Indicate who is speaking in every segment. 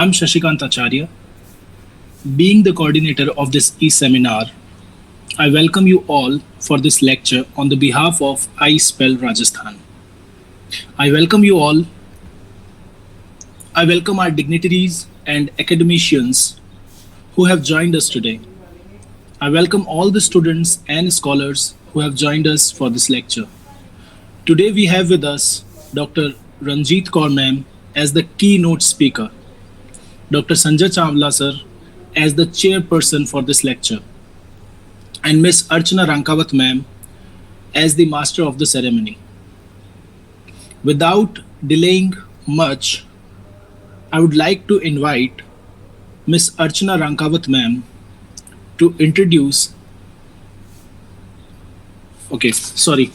Speaker 1: I'm Shashikant Acharya. Being the coordinator of this e-seminar, I welcome you all for this lecture on the behalf of iSPELL Rajasthan. I welcome you all. I welcome our dignitaries and academicians who have joined us today. I welcome all the students and scholars who have joined us for this lecture. Today we have with us Dr. Ranjit Kaur ma'am as the keynote speaker, Dr. Sanjay Chawla sir as the chairperson for this lecture, and Miss Archana Rankawat ma'am as the master of the ceremony. Without delaying much, I would like to invite Miss Archana Rankawat ma'am to introduce. Okay, sorry,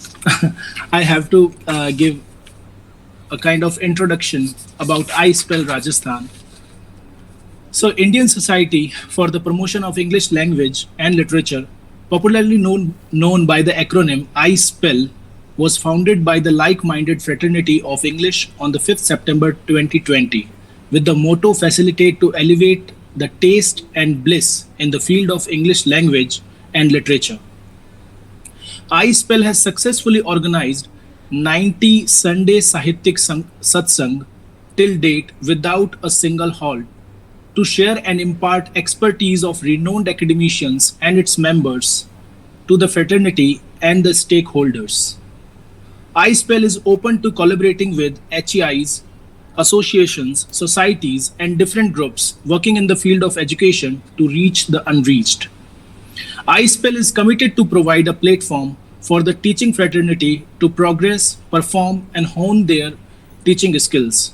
Speaker 1: I have to give a kind of introduction about iSPELL Rajasthan. So, Indian Society for the Promotion of English Language and Literature, popularly known by the acronym iSPELL, was founded by the like-minded fraternity of English on the 5th September 2020 with the motto facilitate to elevate the taste and bliss in the field of English language and literature. iSPELL has successfully organized 90 Sunday Sahityak Satsang till date without a single halt to share and impart expertise of renowned academicians and its members to the fraternity and the stakeholders. iSPELL is open to collaborating with HEIs, associations, societies, and different groups working in the field of education to reach the unreached. iSPELL is committed to provide a platform for the teaching fraternity to progress, perform, and hone their teaching skills,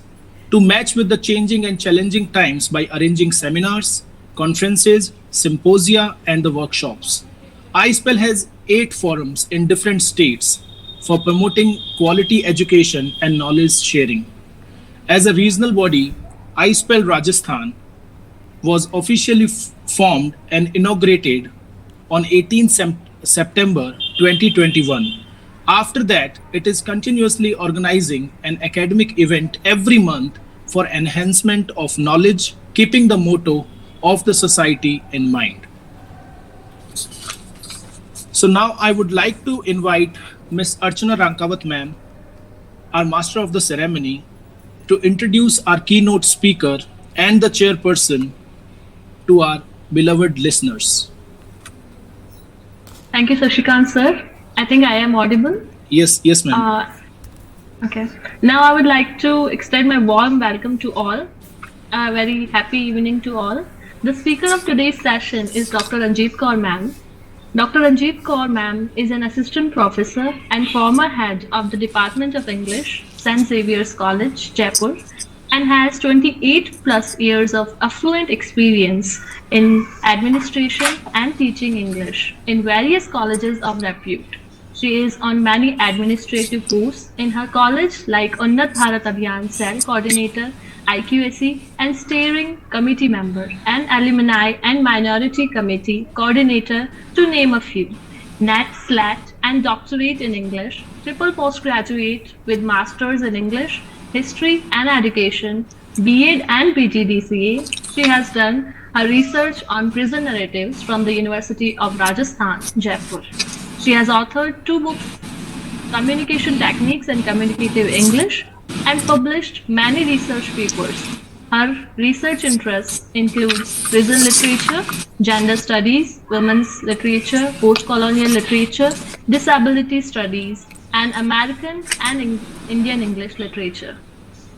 Speaker 1: to match with the changing and challenging times by arranging seminars, conferences, symposia, and the workshops. iSPELL has 8 forums in different states for promoting quality education and knowledge sharing. As a regional body, iSPELL Rajasthan was officially formed and inaugurated on 18 September 2021. After that, it is continuously organizing an academic event every month for enhancement of knowledge, keeping the motto of the society in mind. So now I would like to invite Ms. Archana Rankawat ma'am, our master of the ceremony, to introduce our keynote speaker and the chairperson to our beloved listeners.
Speaker 2: Thank you, Sashikant sir. I think I am audible.
Speaker 1: Yes, ma'am.
Speaker 2: Okay. Now I would like to extend my warm welcome to all. A very happy evening to all. The speaker of today's session is Dr. Ranjit Kaur ma'am. Dr. Ranjit Kaur ma'am is an assistant professor and former head of the Department of English, St. Xavier's College, Jaipur, and has 28 plus years of affluent experience in administration and teaching English in various colleges of repute. She is on many administrative posts in her college like Unnat Bharat Abhiyan Cell Coordinator, IQAC, and Steering Committee Member, and Alumni and Minority Committee Coordinator, to name a few. NET, SLAT, and Doctorate in English, triple postgraduate with Masters in English, History and Education, B.Ed and PGDCA. She has done her research on prison narratives from the University of Rajasthan, Jaipur. She has authored 2 books, Communication Techniques and Communicative English, and published many research papers. Her research interests include prison literature, gender studies, women's literature, post-colonial literature, disability studies, and American and Indian English literature.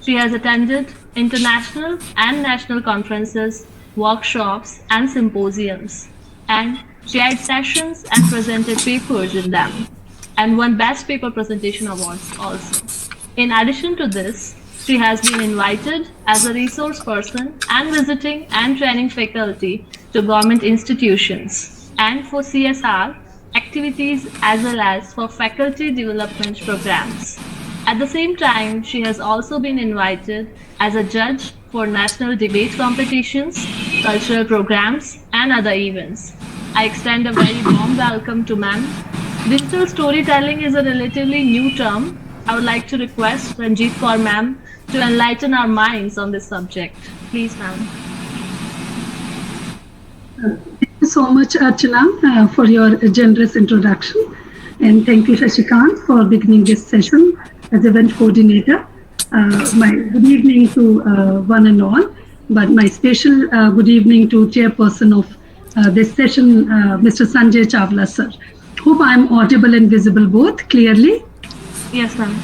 Speaker 2: She has attended international and national conferences, workshops, and symposiums, and she had sessions and presented papers in them, and won Best Paper Presentation Awards also. In addition to this, she has been invited as a resource person and visiting and training faculty to government institutions and for CSR activities as well as for faculty development programs. At the same time, she has also been invited as a judge for national debate competitions, cultural programs, and other events. I extend a very warm welcome to ma'am. Digital storytelling is a relatively new term. I would like to request Ranjit Kaur ma'am to enlighten our minds on this subject. Please, ma'am.
Speaker 3: Thank you so much, Archana, for your generous introduction. And thank you, Shashikant, for beginning this session as event coordinator. My good evening to one and all, but my special good evening to chairperson of this session, Mr. Sanjay Chawla, sir. Hope I am audible and visible both clearly.
Speaker 2: Yes, ma'am.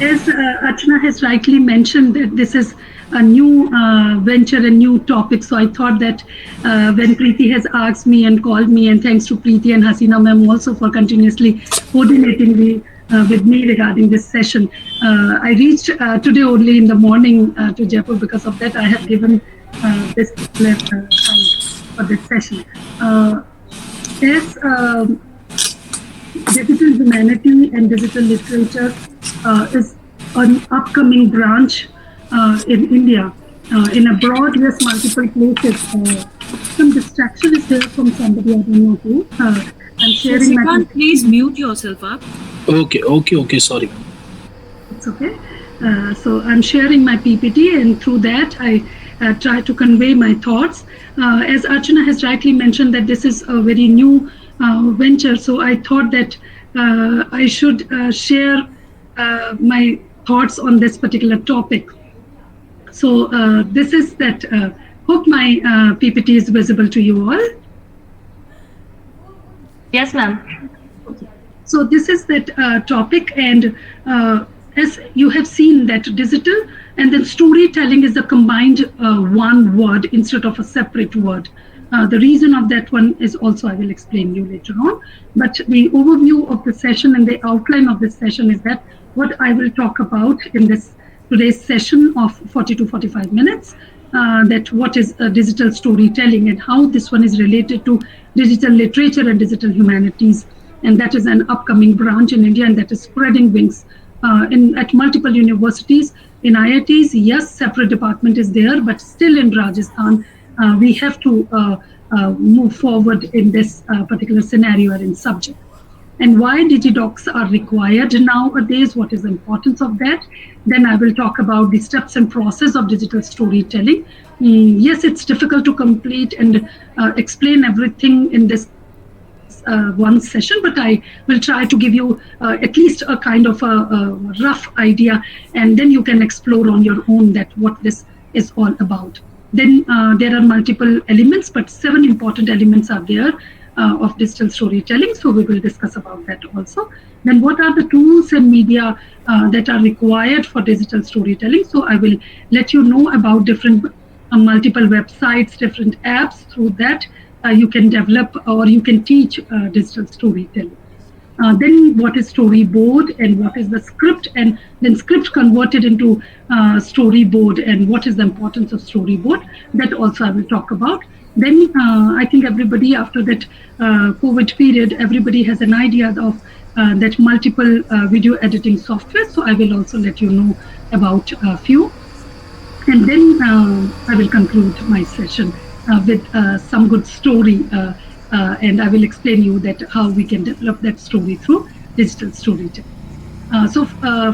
Speaker 3: As Archana has rightly mentioned, that this is a new venture, a new topic. So I thought that when Preeti has asked me and called me, and thanks to Preeti and Hasina ma'am also for continuously coordinating with me regarding this session. I reached today only in the morning to Jaipur. Because of that, I have given this particular time for this session. As digital humanity and digital literature is an upcoming branch in India. In abroad, yes, multiple places. Some distraction is there from somebody, I don't know who. I'm sharing my.
Speaker 4: Shashikant, please mute yourself up.
Speaker 1: Okay. Sorry.
Speaker 3: It's okay. So I'm sharing my PPT, and through that, I try to convey my thoughts. As Archana has rightly mentioned, that this is a very new venture, so I thought that I should share my thoughts on this particular topic. So this is that. Hope my PPT is visible to you all.
Speaker 2: Yes, ma'am.
Speaker 3: So this is that topic, and as you have seen that digital and then storytelling is a combined one word instead of a separate word. The reason of that one is also I will explain you later on. But the overview of the session and the outline of this session is that what I will talk about in this today's session of 40 to 45 minutes, that what is digital storytelling and how this one is related to digital literature and digital humanities. And that is an upcoming branch in India, and that is spreading wings at multiple universities. In IITs, yes, separate department is there, but still in Rajasthan, we have to move forward in this particular scenario or in subject. And why digidocs are required nowadays, what is the importance of that. Then I will talk about the steps and process of digital storytelling. Yes, it's difficult to complete and explain everything in this one session, but I will try to give you at least a kind of a rough idea, and then you can explore on your own that what this is all about. Then there are multiple elements, but 7 important elements are there of digital storytelling. So we will discuss about that also. Then what are the tools and media that are required for digital storytelling? So I will let you know about different multiple websites, different apps. Through that you can develop or you can teach digital storytelling. Then what is storyboard and what is the script, and then script converted into storyboard, and what is the importance of storyboard, that also I will talk about. Then I think everybody after that COVID period, everybody has an idea of that multiple video editing software. So I will also let you know about a few. And then I will conclude my session with some good story, and I will explain you that how we can develop that story through digital storytelling. So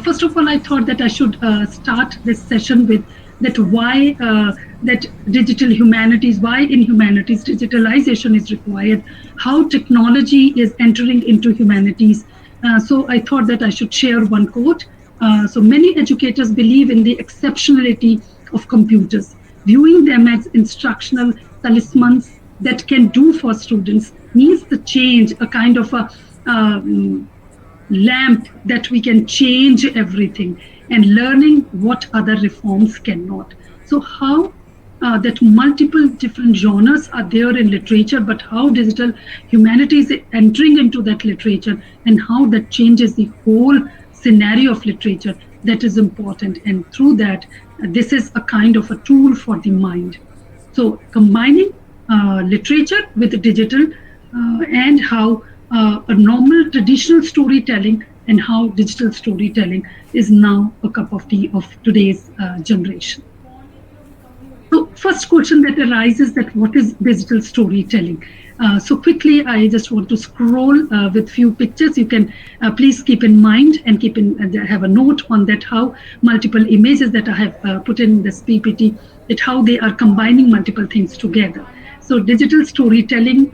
Speaker 3: first of all, I thought that I should start this session with that why that digital humanities, why in humanities digitalization is required, how technology is entering into humanities. So I thought that I should share one quote. So many educators believe in the exceptionality of computers, viewing them as instructional talismans that can do for students means the change, a kind of a lamp that we can change everything, and learning what other reforms cannot. So how that multiple different genres are there in literature, but how digital humanities is entering into that literature and how that changes the whole scenario of literature, that is important. And through that, this is a kind of a tool for the mind. So combining literature with digital and how a normal traditional storytelling and how digital storytelling is now a cup of tea of today's generation. So first question that arises, that what is digital storytelling? So quickly, I just want to scroll with few pictures. You can please keep in mind and have a note on that, how multiple images that I have put in this PPT, that how they are combining multiple things together. So digital storytelling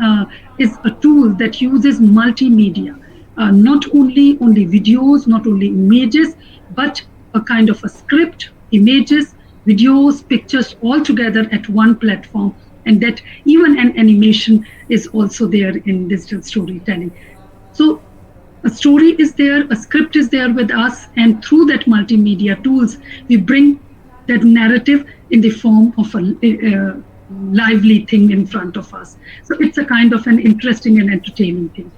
Speaker 3: is a tool that uses multimedia, not only videos, not only images, but a kind of a script, images, videos, pictures, all together at one platform, and that even an animation is also there in digital storytelling. So a story is there, a script is there with us, and through that multimedia tools, we bring that narrative in the form of a lively thing in front of us. So it's a kind of an interesting and entertaining thing.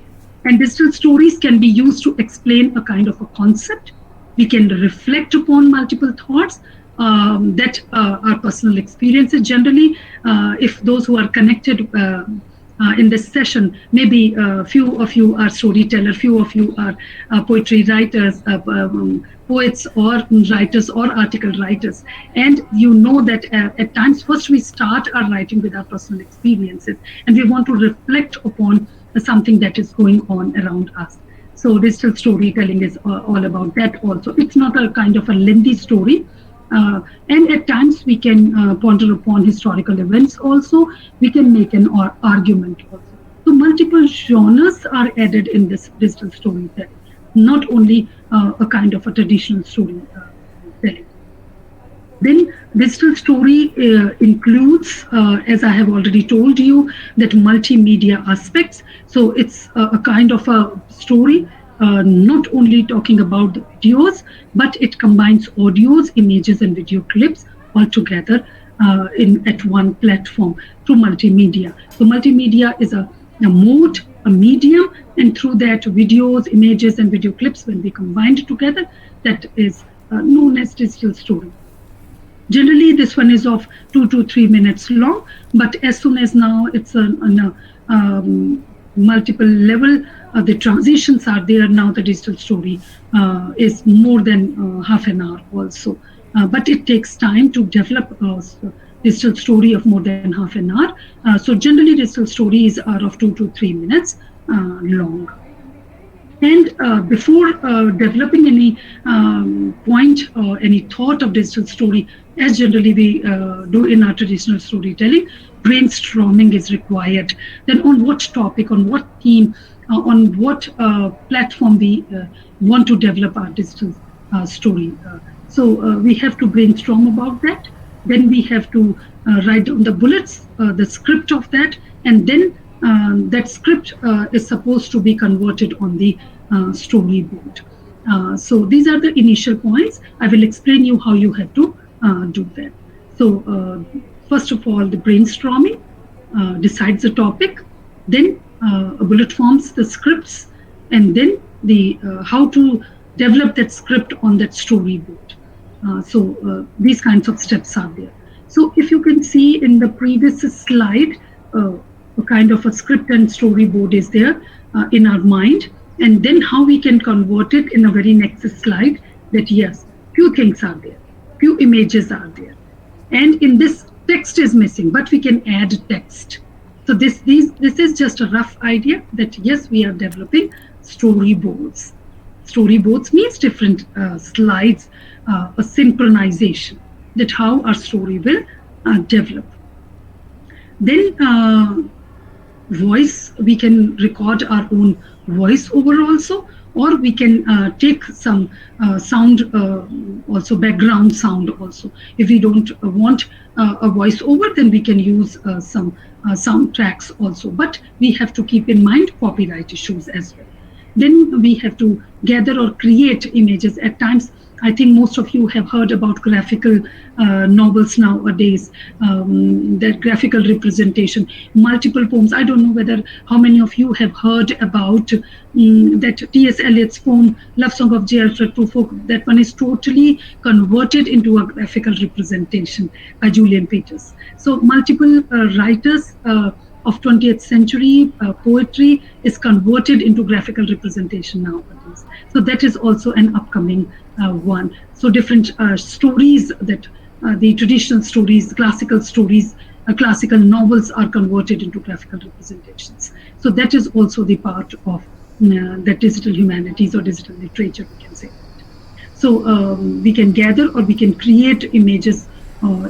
Speaker 3: And digital stories can be used to explain a kind of a concept. We can reflect upon multiple thoughts that are personal experiences. Generally, if those who are connected in this session, maybe few of you are storytellers, few of you are poetry writers, poets or writers or article writers, and you know that at times first we start our writing with our personal experiences, and we want to reflect upon something that is going on around us. So digital storytelling is all about that also. It's not a kind of a lengthy story. And at times we can ponder upon historical events also. We can make an argument also. So multiple genres are added in this digital storytelling, not only a kind of a traditional storytelling. Then digital story includes, as I have already told you, that multimedia aspects. So it's a kind of a story, not only talking about the videos, but it combines audios, images, and video clips all together at one platform through multimedia. So multimedia is a mode, a medium, and through that videos, images, and video clips, when we combine it together, that is known as digital story. Generally, this one is of 2 to 3 minutes long, but as soon as now it's on a multiple level, the transitions are there. Now the digital story is more than half an hour also. But it takes time to develop a digital story of more than half an hour. So generally digital stories are of 2 to 3 minutes long. And before developing any point or any thought of digital story, as generally we do in our traditional storytelling, brainstorming is required. Then on what topic, on what theme, on what platform we want to develop our digital story. So we have to brainstorm about that. Then we have to write down the bullets, the script of that, and then that script is supposed to be converted on the storyboard. So these are the initial points. I will explain you how you have to do that. So first of all, the brainstorming decides the topic, then a bullet forms the scripts, and then the how to develop that script on that storyboard. So these kinds of steps are there. So if you can see in the previous slide, a kind of a script and storyboard is there in our mind, and then how we can convert it in the very next slide, that yes, few things are there, few images are there, and in this text is missing, but we can add text. So this is just a rough idea that yes, we are developing storyboards. Storyboards means different slides, a synchronization, that how our story will develop. Then voice, we can record our own voice over also, or we can take some sound, also background sound also. If we don't want a voice over, then we can use some soundtracks also, but we have to keep in mind copyright issues as well. Then we have to gather or create images. At times, I think most of you have heard about graphical novels nowadays, that graphical representation, multiple poems. I don't know whether how many of you have heard about that T.S. Eliot's poem, Love Song of J. Alfred Prufrock. That one is totally converted into a graphical representation by Julian Peters. So multiple writers of 20th century poetry is converted into graphical representation nowadays. So that is also an upcoming one. So different stories, that the traditional stories, classical stories, classical novels are converted into graphical representations. So that is also the part of the digital humanities or digital literature, we can say. So we can gather or we can create images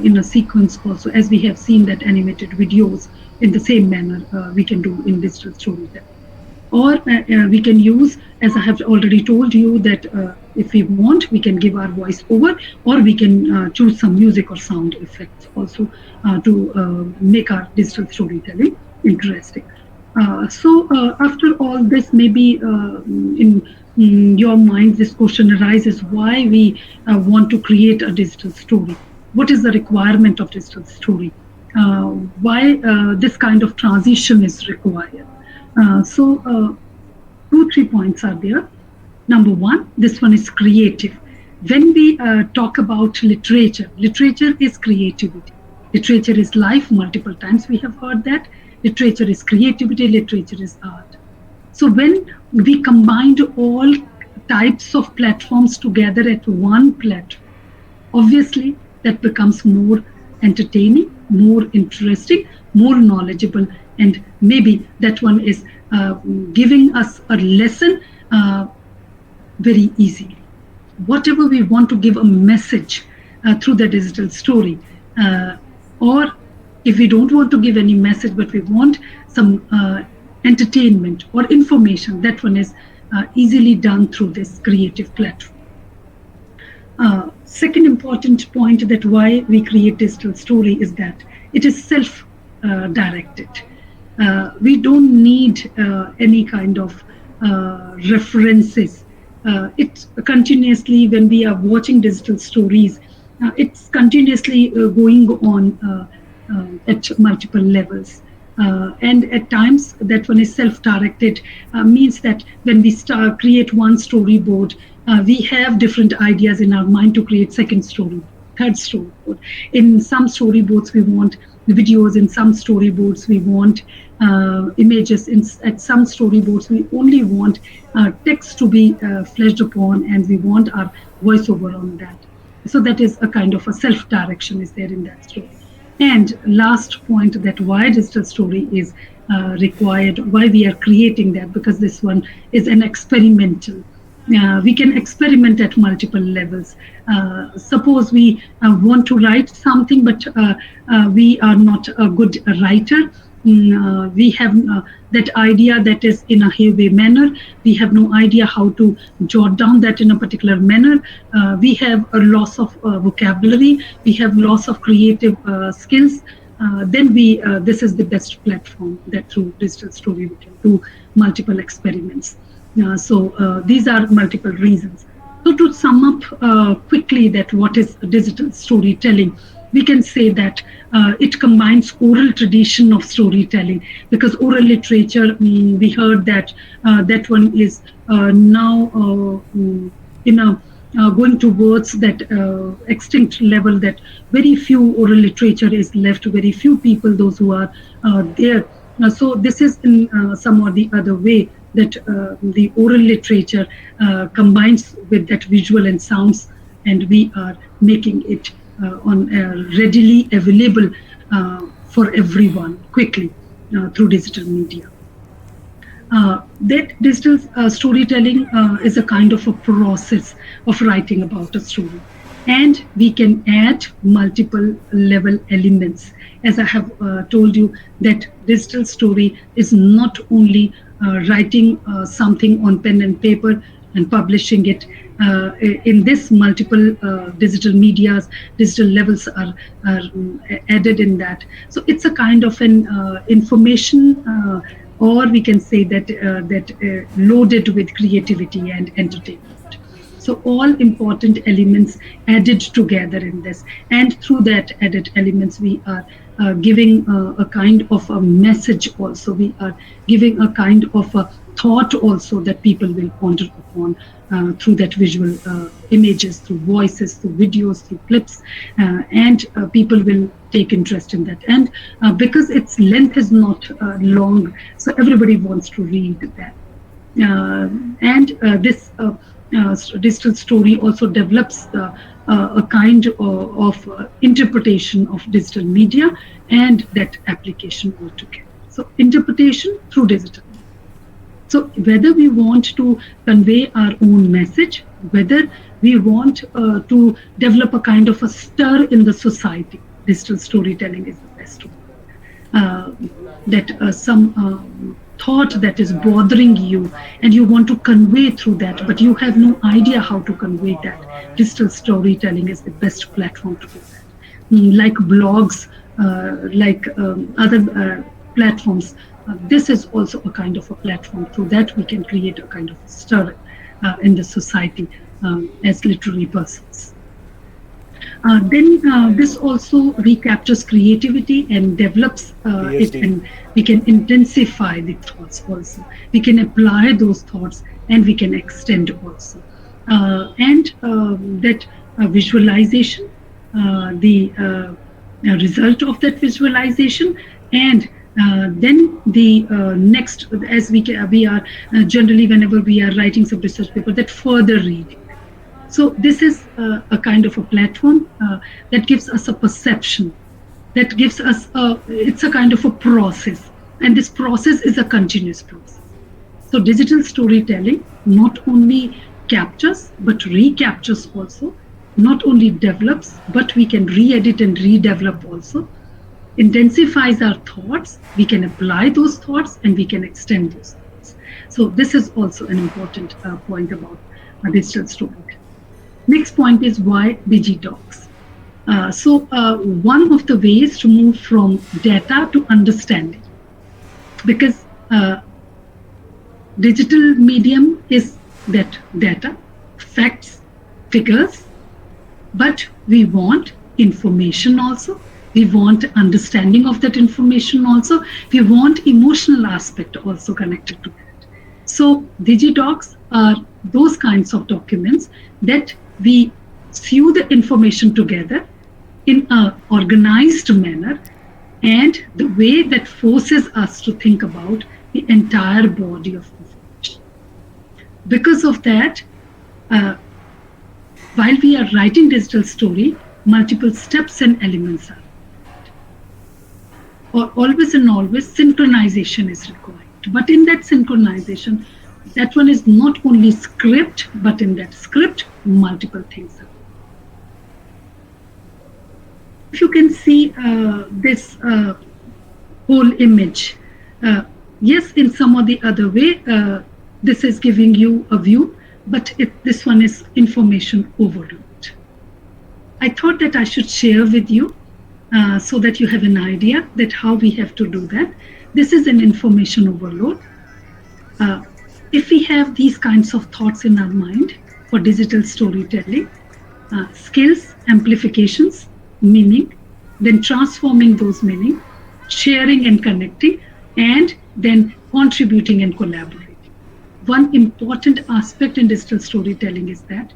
Speaker 3: in a sequence also, as we have seen that animated videos in the same manner we can do in digital storytelling. Or we can use, as I have already told you, that if we want, we can give our voice over, or we can choose some music or sound effects also to make our digital storytelling interesting. So after all this, maybe in your mind, this question arises: why we want to create a digital story? What is the requirement of digital story? Why this kind of transition is required? So 2-3 points are there. Number one, this one is creative. When we talk about literature, literature is creativity. Literature is life. Multiple times we have heard that. Literature is creativity, literature is art. So when we combined all types of platforms together at one platform, obviously that becomes more entertaining, more interesting, more knowledgeable, and maybe that one is giving us a lesson very easily. Whatever we want to give a message through the digital story, or if we don't want to give any message but we want some entertainment or information, that one is easily done through this creative platform. Second important point that why we create digital story is that it is self-directed. We don't need any kind of references. It continuously, when we are watching digital stories, it's continuously going on at multiple levels. And at times that one is self-directed, means that when we create one storyboard, we have different ideas in our mind to create second story, third storyboard. In some storyboards we want videos, in some storyboards we want images, at some storyboards we only want text to be fleshed upon, and we want our voiceover on that. So that is a kind of a self-direction is there in that story. And last point, that why digital story is required, why we are creating that, because this one is an experimental. We can experiment at multiple levels. Suppose we want to write something, but we are not a good writer. We have that idea that is in a heavy manner. We have no idea how to jot down that in a particular manner. We have a loss of vocabulary. We have loss of creative skills. Then this is the best platform that through digital story we can do multiple experiments. So these are multiple reasons. So to sum up quickly that what is digital storytelling, we can say that it combines oral tradition of storytelling, because oral literature, we heard that that one is now going towards that extinct level, that very few oral literature is left, very few people, those who are there. So this is in some or the other way that the oral literature combines with that visual and sounds, and we are making it on readily available for everyone quickly through digital media. That digital storytelling is a kind of a process of writing about a story, and we can add multiple level elements. As I have told you, that digital story is not only writing something on pen and paper and publishing it. In this multiple digital medias, digital levels are added in that. So it's a kind of an information, or we can say that loaded with creativity and entertainment. So all important elements added together in this, and through that added elements we are giving a kind of a message also. We are giving a kind of a thought also that people will ponder upon through that visual images, through voices, through videos, through clips, and people will take interest in that. And because its length is not long, so everybody wants to read that. And this digital story also develops a kind of interpretation of digital media and that application altogether. So interpretation through digital. So whether we want to convey our own message, whether we want to develop a kind of a stir in the society, digital storytelling is the best one. That some thought that is bothering you and you want to convey through that, but you have no idea how to convey that. Digital storytelling is the best platform to do that. Like blogs, like other platforms, this is also a kind of a platform. Through that we can create a kind of stir in the society as literary persons. Then this also recaptures creativity and develops it, and we can intensify the thoughts also. We can apply those thoughts and we can extend also. And that visualization, the result of that visualization, and then the next, as we are generally, whenever we are writing some research paper, that further reading. So this is a kind of a platform that gives us a perception, that gives us it's a kind of a process, and this process is a continuous process. So digital storytelling not only captures but recaptures also, not only develops but we can re-edit and redevelop also, intensifies our thoughts, we can apply those thoughts and we can extend those thoughts. So this is also an important point about digital storytelling. Next point is why DigiDocs. So one of the ways to move from data to understanding, because digital medium is that data, facts, figures, but we want information also. We want understanding of that information also. We want emotional aspect also connected to that. So DigiDocs are those kinds of documents that we sew the information together in an organized manner, and the way that forces us to think about the entire body of information. Because of that, while we are writing digital story, multiple steps and elements are. Or always and always synchronization is required. But in that synchronization, that one is not only script, but in that script, multiple things are. If you can see this whole image, yes, in some or the other way, this is giving you a view, but this one is information overload. I thought that I should share with you so that you have an idea that how we have to do that. This is an information overload. If we have these kinds of thoughts in our mind for digital storytelling, skills, amplifications, meaning, then transforming those meaning, sharing and connecting, and then contributing and collaborating. One important aspect in digital storytelling is that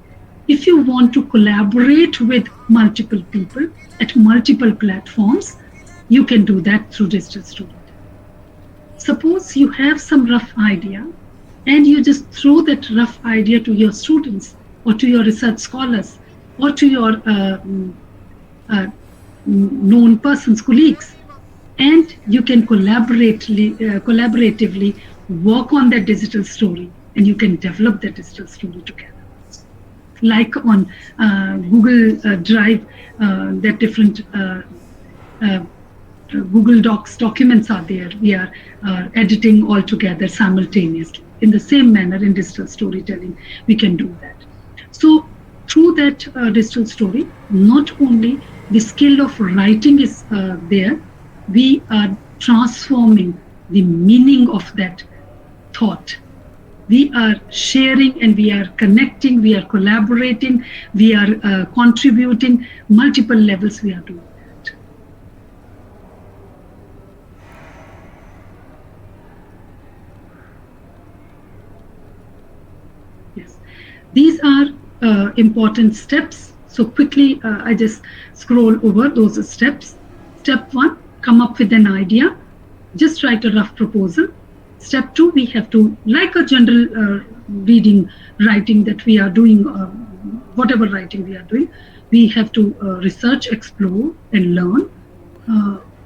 Speaker 3: if you want to collaborate with multiple people at multiple platforms, you can do that through digital storytelling. Suppose you have some rough idea and you just throw that rough idea to your students or to your research scholars or to your known persons, colleagues, and you can collaboratively work on that digital story, and you can develop that digital story together. Like on Google Drive, that different Google Docs documents are there. We are editing all together simultaneously. In the same manner, in digital storytelling, we can do that. So through that digital story, not only the skill of writing is there, we are transforming the meaning of that thought. We are sharing and we are connecting, we are collaborating, we are contributing, multiple levels we are doing that. Yes, these are important steps. So quickly, I just scroll over those steps. Step 1, come up with an idea. Just write a rough proposal. Step 2, we have to, like a general writing that we are doing, whatever writing we are doing, we have to research, explore, and learn.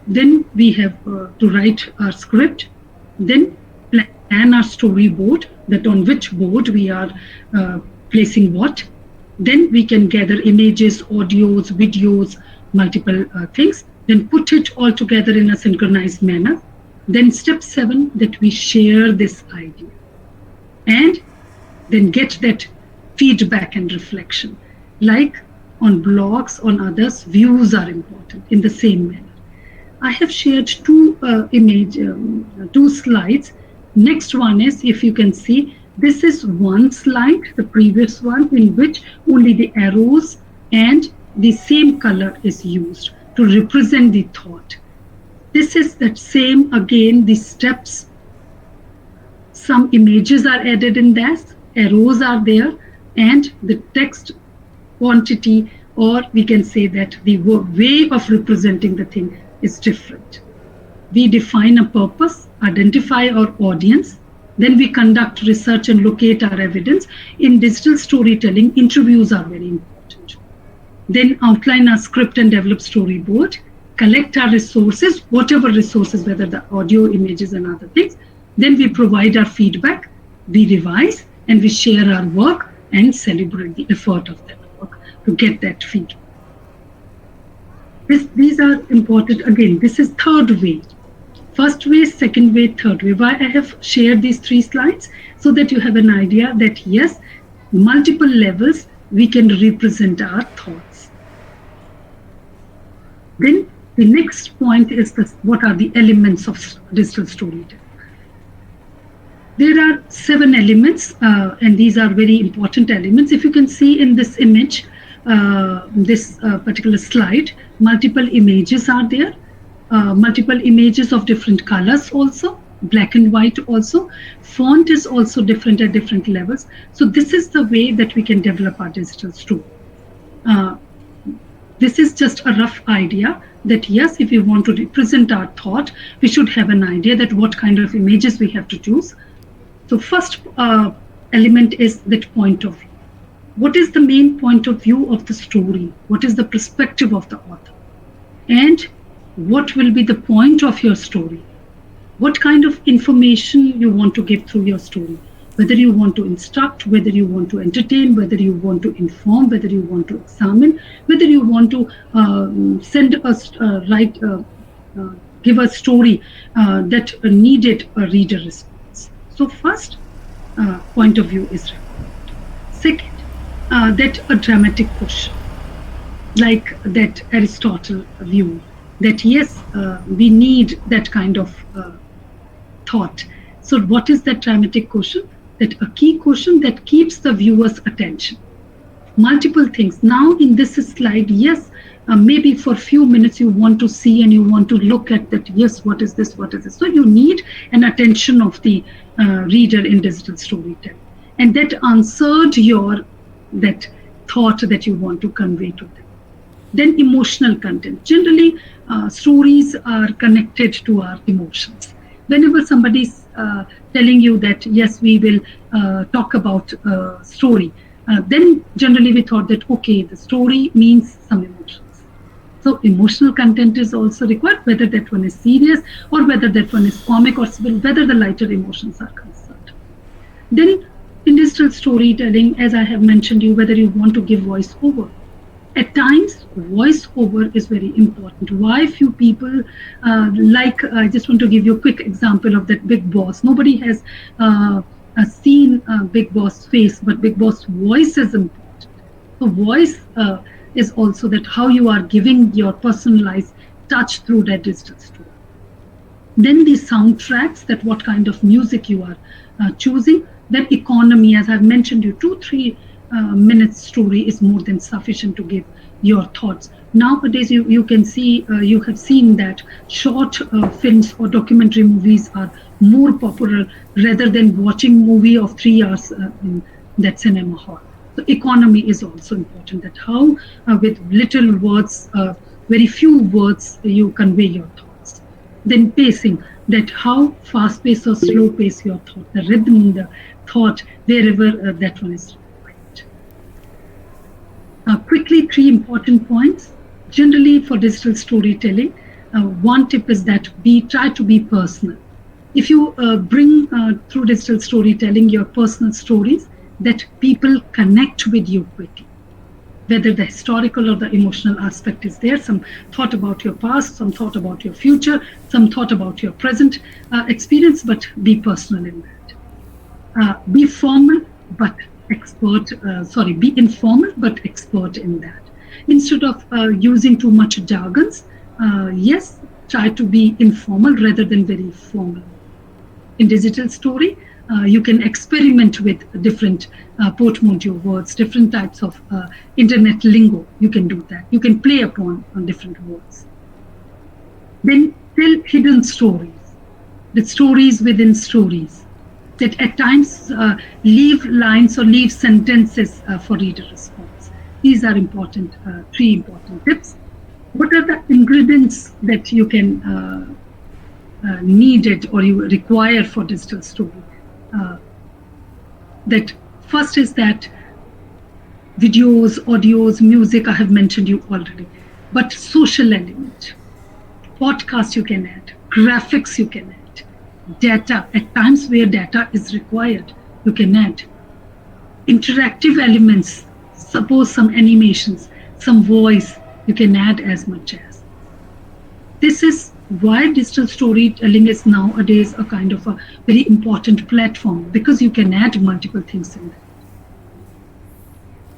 Speaker 3: Then we have to write our script, then plan our storyboard, that on which board we are placing what. Then we can gather images, audios, videos, multiple things, then put it all together in a synchronized manner. Then step 7, that we share this idea and then get that feedback and reflection. Like on blogs, on others, views are important in the same manner. I have shared two slides. Next one is, if you can see, this is one slide, the previous one, in which only the arrows and the same color is used to represent the thought. This is that same, again, the steps. Some images are added in this, arrows are there, and the text quantity, or we can say that the way of representing the thing is different. We define a purpose, identify our audience, then we conduct research and locate our evidence. In digital storytelling, interviews are very important. Then outline our script and develop storyboard, collect our resources, whatever resources, whether the audio, images, and other things. Then we provide our feedback, we revise, and we share our work and celebrate the effort of that work to get that feedback. These are important. Again, this is third way. First way, second way, third way. Why I have shared these 3 slides? So that you have an idea that yes, multiple levels we can represent our thoughts. Then the next point is what are the elements of digital storytelling? There are 7 elements, and these are very important elements. If you can see in this image, this particular slide, multiple images are there, multiple images of different colors also, black and white also. Font is also different at different levels. So this is the way that we can develop our digital story. This is just a rough idea that yes, if we want to represent our thought, we should have an idea that what kind of images we have to choose. So first element is that point of view. What is the main point of view of the story? What is the perspective of the author? And what will be the point of your story? What kind of information you want to give through your story? Whether you want to instruct, whether you want to entertain, whether you want to inform, whether you want to examine, whether you want to give a story that needed a reader response. So first, point of view is required. Second, that a dramatic question, like that Aristotle view, that yes, we need that kind of thought. So what is that dramatic question? That a key question that keeps the viewer's attention. Multiple things. Now in this slide, yes, maybe for a few minutes you want to see and you want to look at that, yes, what is this, what is this? So you need an attention of the reader in digital storytelling. And that answered that thought that you want to convey to them. Then emotional content. Generally, stories are connected to our emotions. Whenever somebody's telling you that, yes, we will talk about story, then generally we thought that, okay, the story means some emotions. So emotional content is also required, whether that one is serious or whether that one is comic or whether the lighter emotions are concerned. Then in digital storytelling, as I have mentioned you, whether you want to give voice over. At times, voice over is very important. Why few people I just want to give you a quick example of that Big Boss. Nobody has seen Big Boss face, but Big Boss voice is important. So voice is also that how you are giving your personalized touch through that digital story. Then the soundtracks, that what kind of music you are choosing. Then economy, as I've mentioned you, 2-3 minutes story is more than sufficient to give your thoughts. Nowadays, you can see, you have seen that short films or documentary movies are more popular rather than watching movie of 3 hours in that cinema hall. So economy is also important, that how with little words, very few words, you convey your thoughts. Then pacing, that how fast pace or slow pace your thought, the rhythm, the thought, wherever that one is required. Quickly, 3 important points. Generally, for digital storytelling, one tip is that try to be personal. If you bring through digital storytelling your personal stories, that people connect with you quickly, whether the historical or the emotional aspect is there, some thought about your past, some thought about your future, some thought about your present experience, but be personal in that. Be formal but expert, be informal but expert in that. Instead of using too much jargons, yes, try to be informal rather than very formal. In digital story, you can experiment with different portmanteau words, different types of internet lingo. You can do that. You can play upon on different words. Then tell hidden stories, the stories within stories, that at times leave lines or leave sentences for reader response. These are important, 3 important tips. What are the ingredients that you can needed or you require for digital story? That first is that videos, audios, music, I have mentioned you already, but social element, podcast you can add, graphics you can add, data, at times where data is required, you can add interactive elements, suppose some animations, some voice, you can add as much as. This is why digital storytelling is nowadays a kind of a very important platform, because you can add multiple things in that.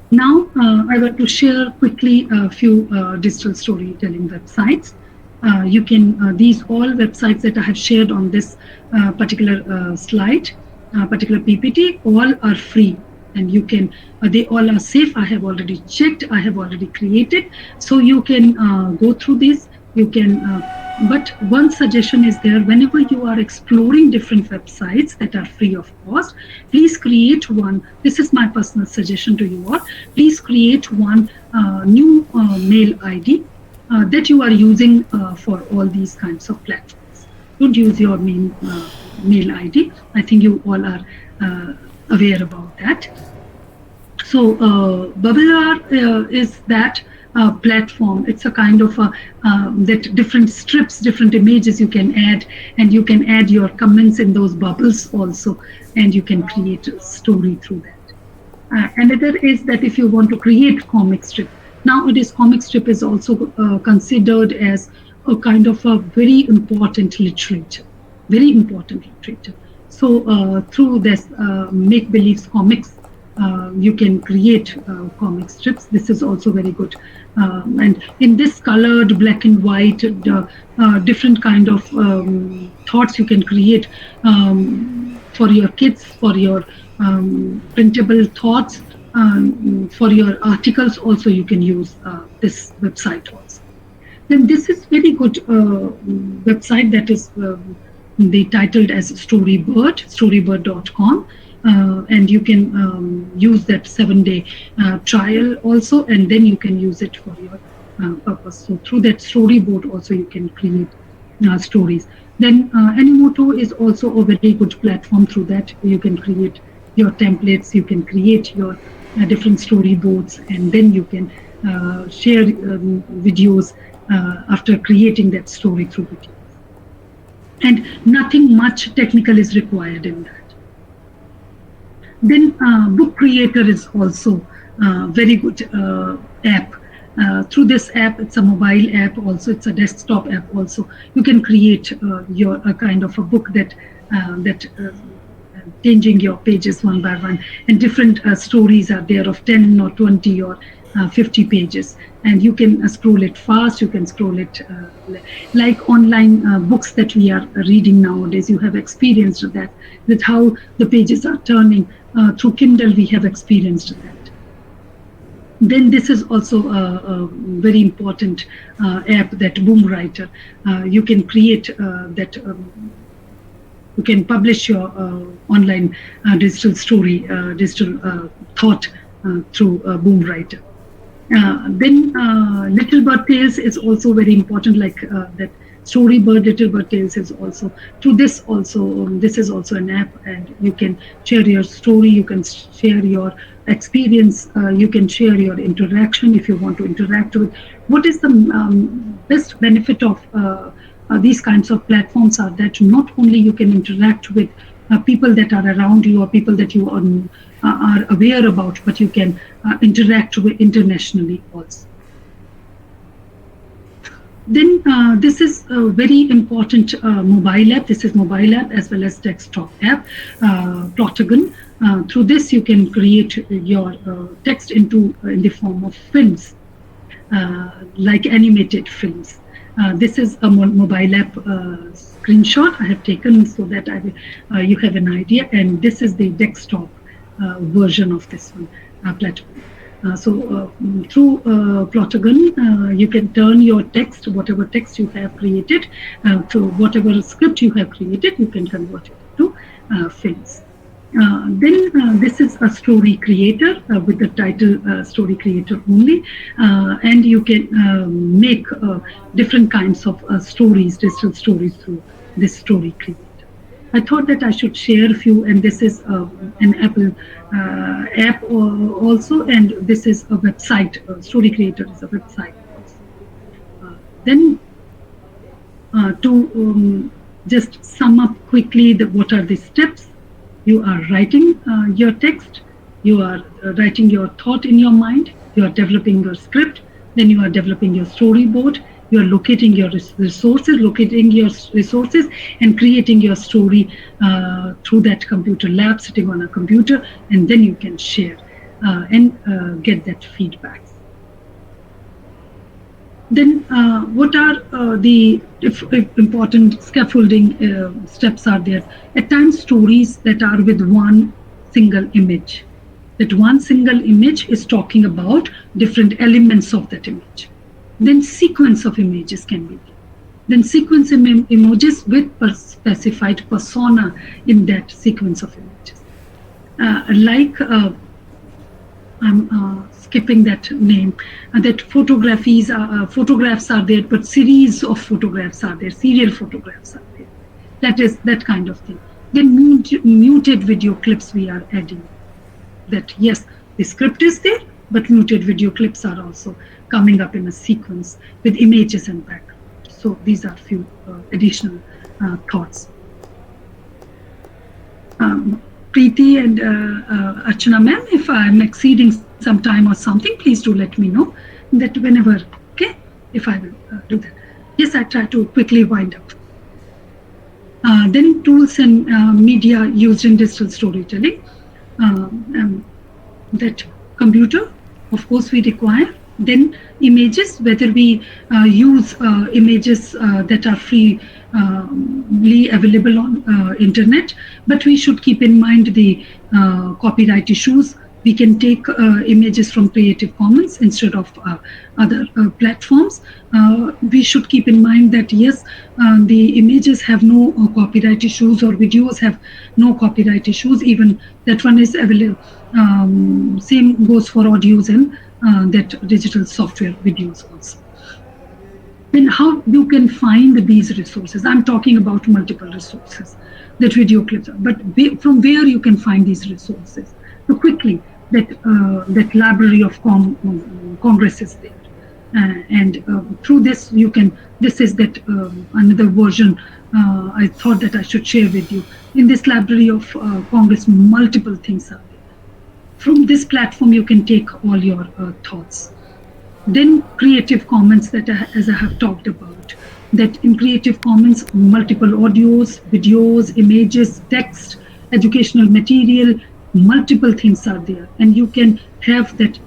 Speaker 3: Now, I want to share quickly a few digital storytelling websites. You can, these all websites that I have shared on this particular slide, particular PPT, all are free. And you can, they all are safe. I have already checked, I have already created. So you can go through this. You can, but one suggestion is there, whenever you are exploring different websites that are free of cost, please create one. This is my personal suggestion to you all. Please create one new mail ID that you are using for all these kinds of platforms. Don't use your main mail ID. I think you all are aware about that. So Bubble is that platform. It's a kind of that different strips, different images you can add, and you can add your comments in those bubbles also, and you can create a story through that. Another is that if you want to create comic strip, nowadays comic strip is also considered as a kind of a very important literature, very important literature. So through this make-believe comics, you can create comic strips. This is also very good. And in this colored black and white, different kind of thoughts you can create for your kids, for your printable thoughts, for your articles also you can use this website also. Then this is very good website that is they titled as storybird.com. And you can use that 7-day trial also, and then you can use it for your purpose. So through that storyboard also you can create stories. Then Animoto is also a very good platform. Through that you can create your templates, you can create your different storyboards, and then you can share videos after creating that story through videos. And nothing much technical is required in that. Then Book Creator is also a very good app. Through this app, it's a mobile app also, it's a desktop app also. You can create your kind of a book that changing your pages one by one, and different stories are there of 10 or 20 or 50 pages, and you can scroll it fast, you can scroll it like online books that we are reading nowadays. You have experienced that how the pages are turning. Through Kindle we have experienced that. Then this is also a very important app, that Boom Writer. You can create that you can publish your online digital story, digital thought through Boom Writer. Then Little Bird Tales is also very important, like that Storybird, Little Bird Tales is also through this also. This is also an app, and you can share your story, you can share your experience, you can share your interaction if you want to interact with. What is the best benefit of these kinds of platforms are that not only you can interact with people that are around you or people that you are aware about, but you can interact with internationally also. Then this is a very important mobile app. This is mobile app as well as desktop app, Plotagon. Through this, you can create your text in the form of films, like animated films. This is a mobile app screenshot I have taken so that you have an idea. And this is the desktop version of this one, Plotagon. Through Plotagon, you can turn your text, whatever text you have created, to whatever script you have created, you can convert it to films. Then this is a story creator with the title story creator only, and you can make different kinds of stories, digital stories through this story creator. I thought that I should share a few, and this is an Apple app also, and this is a website. Story Creator is a website also. Then to just sum up quickly, what are the steps? You are writing your text, you are writing your thought in your mind, you are developing your script, then you are developing your storyboard, you are locating your resources, and creating your story through that computer lab, sitting on a computer, and then you can share and get that feedback. Then what are the important scaffolding steps are there? At times stories that are with one single image. That one single image is talking about different elements of that image. Then sequence of images can be there. Then sequence images with specified persona in that sequence of images. I'm skipping that name, that photographs are there, but series of photographs are there, serial photographs are there. That is that kind of thing. Then muted video clips we are adding. That yes, the script is there, but muted video clips are also coming up in a sequence with images and background. So these are few additional thoughts. Preeti and Archana ma'am, if I'm exceeding some time or something, please do let me know that whenever, okay, if I will do that. Yes, I try to quickly wind up. Then tools and media used in digital storytelling. That computer, of course, we require. Then images, whether we use images that are freely available on internet, but we should keep in mind the copyright issues. We can take images from Creative Commons instead of other platforms. We should keep in mind that yes, the images have no copyright issues, or videos have no copyright issues. Even that one is available. Same goes for audios and that digital software videos also. Then how you can find these resources? I'm talking about multiple resources that video clips are, but from where you can find these resources? So quickly, that Library of Congress is there, and through this you can. This is that another version. I thought that I should share with you. In this Library of Congress, multiple things are there. From this platform, you can take all your thoughts. Then Creative Commons, that as I have talked about, that in Creative Commons, multiple audios, videos, images, text, educational material, multiple things are there, and you can have that.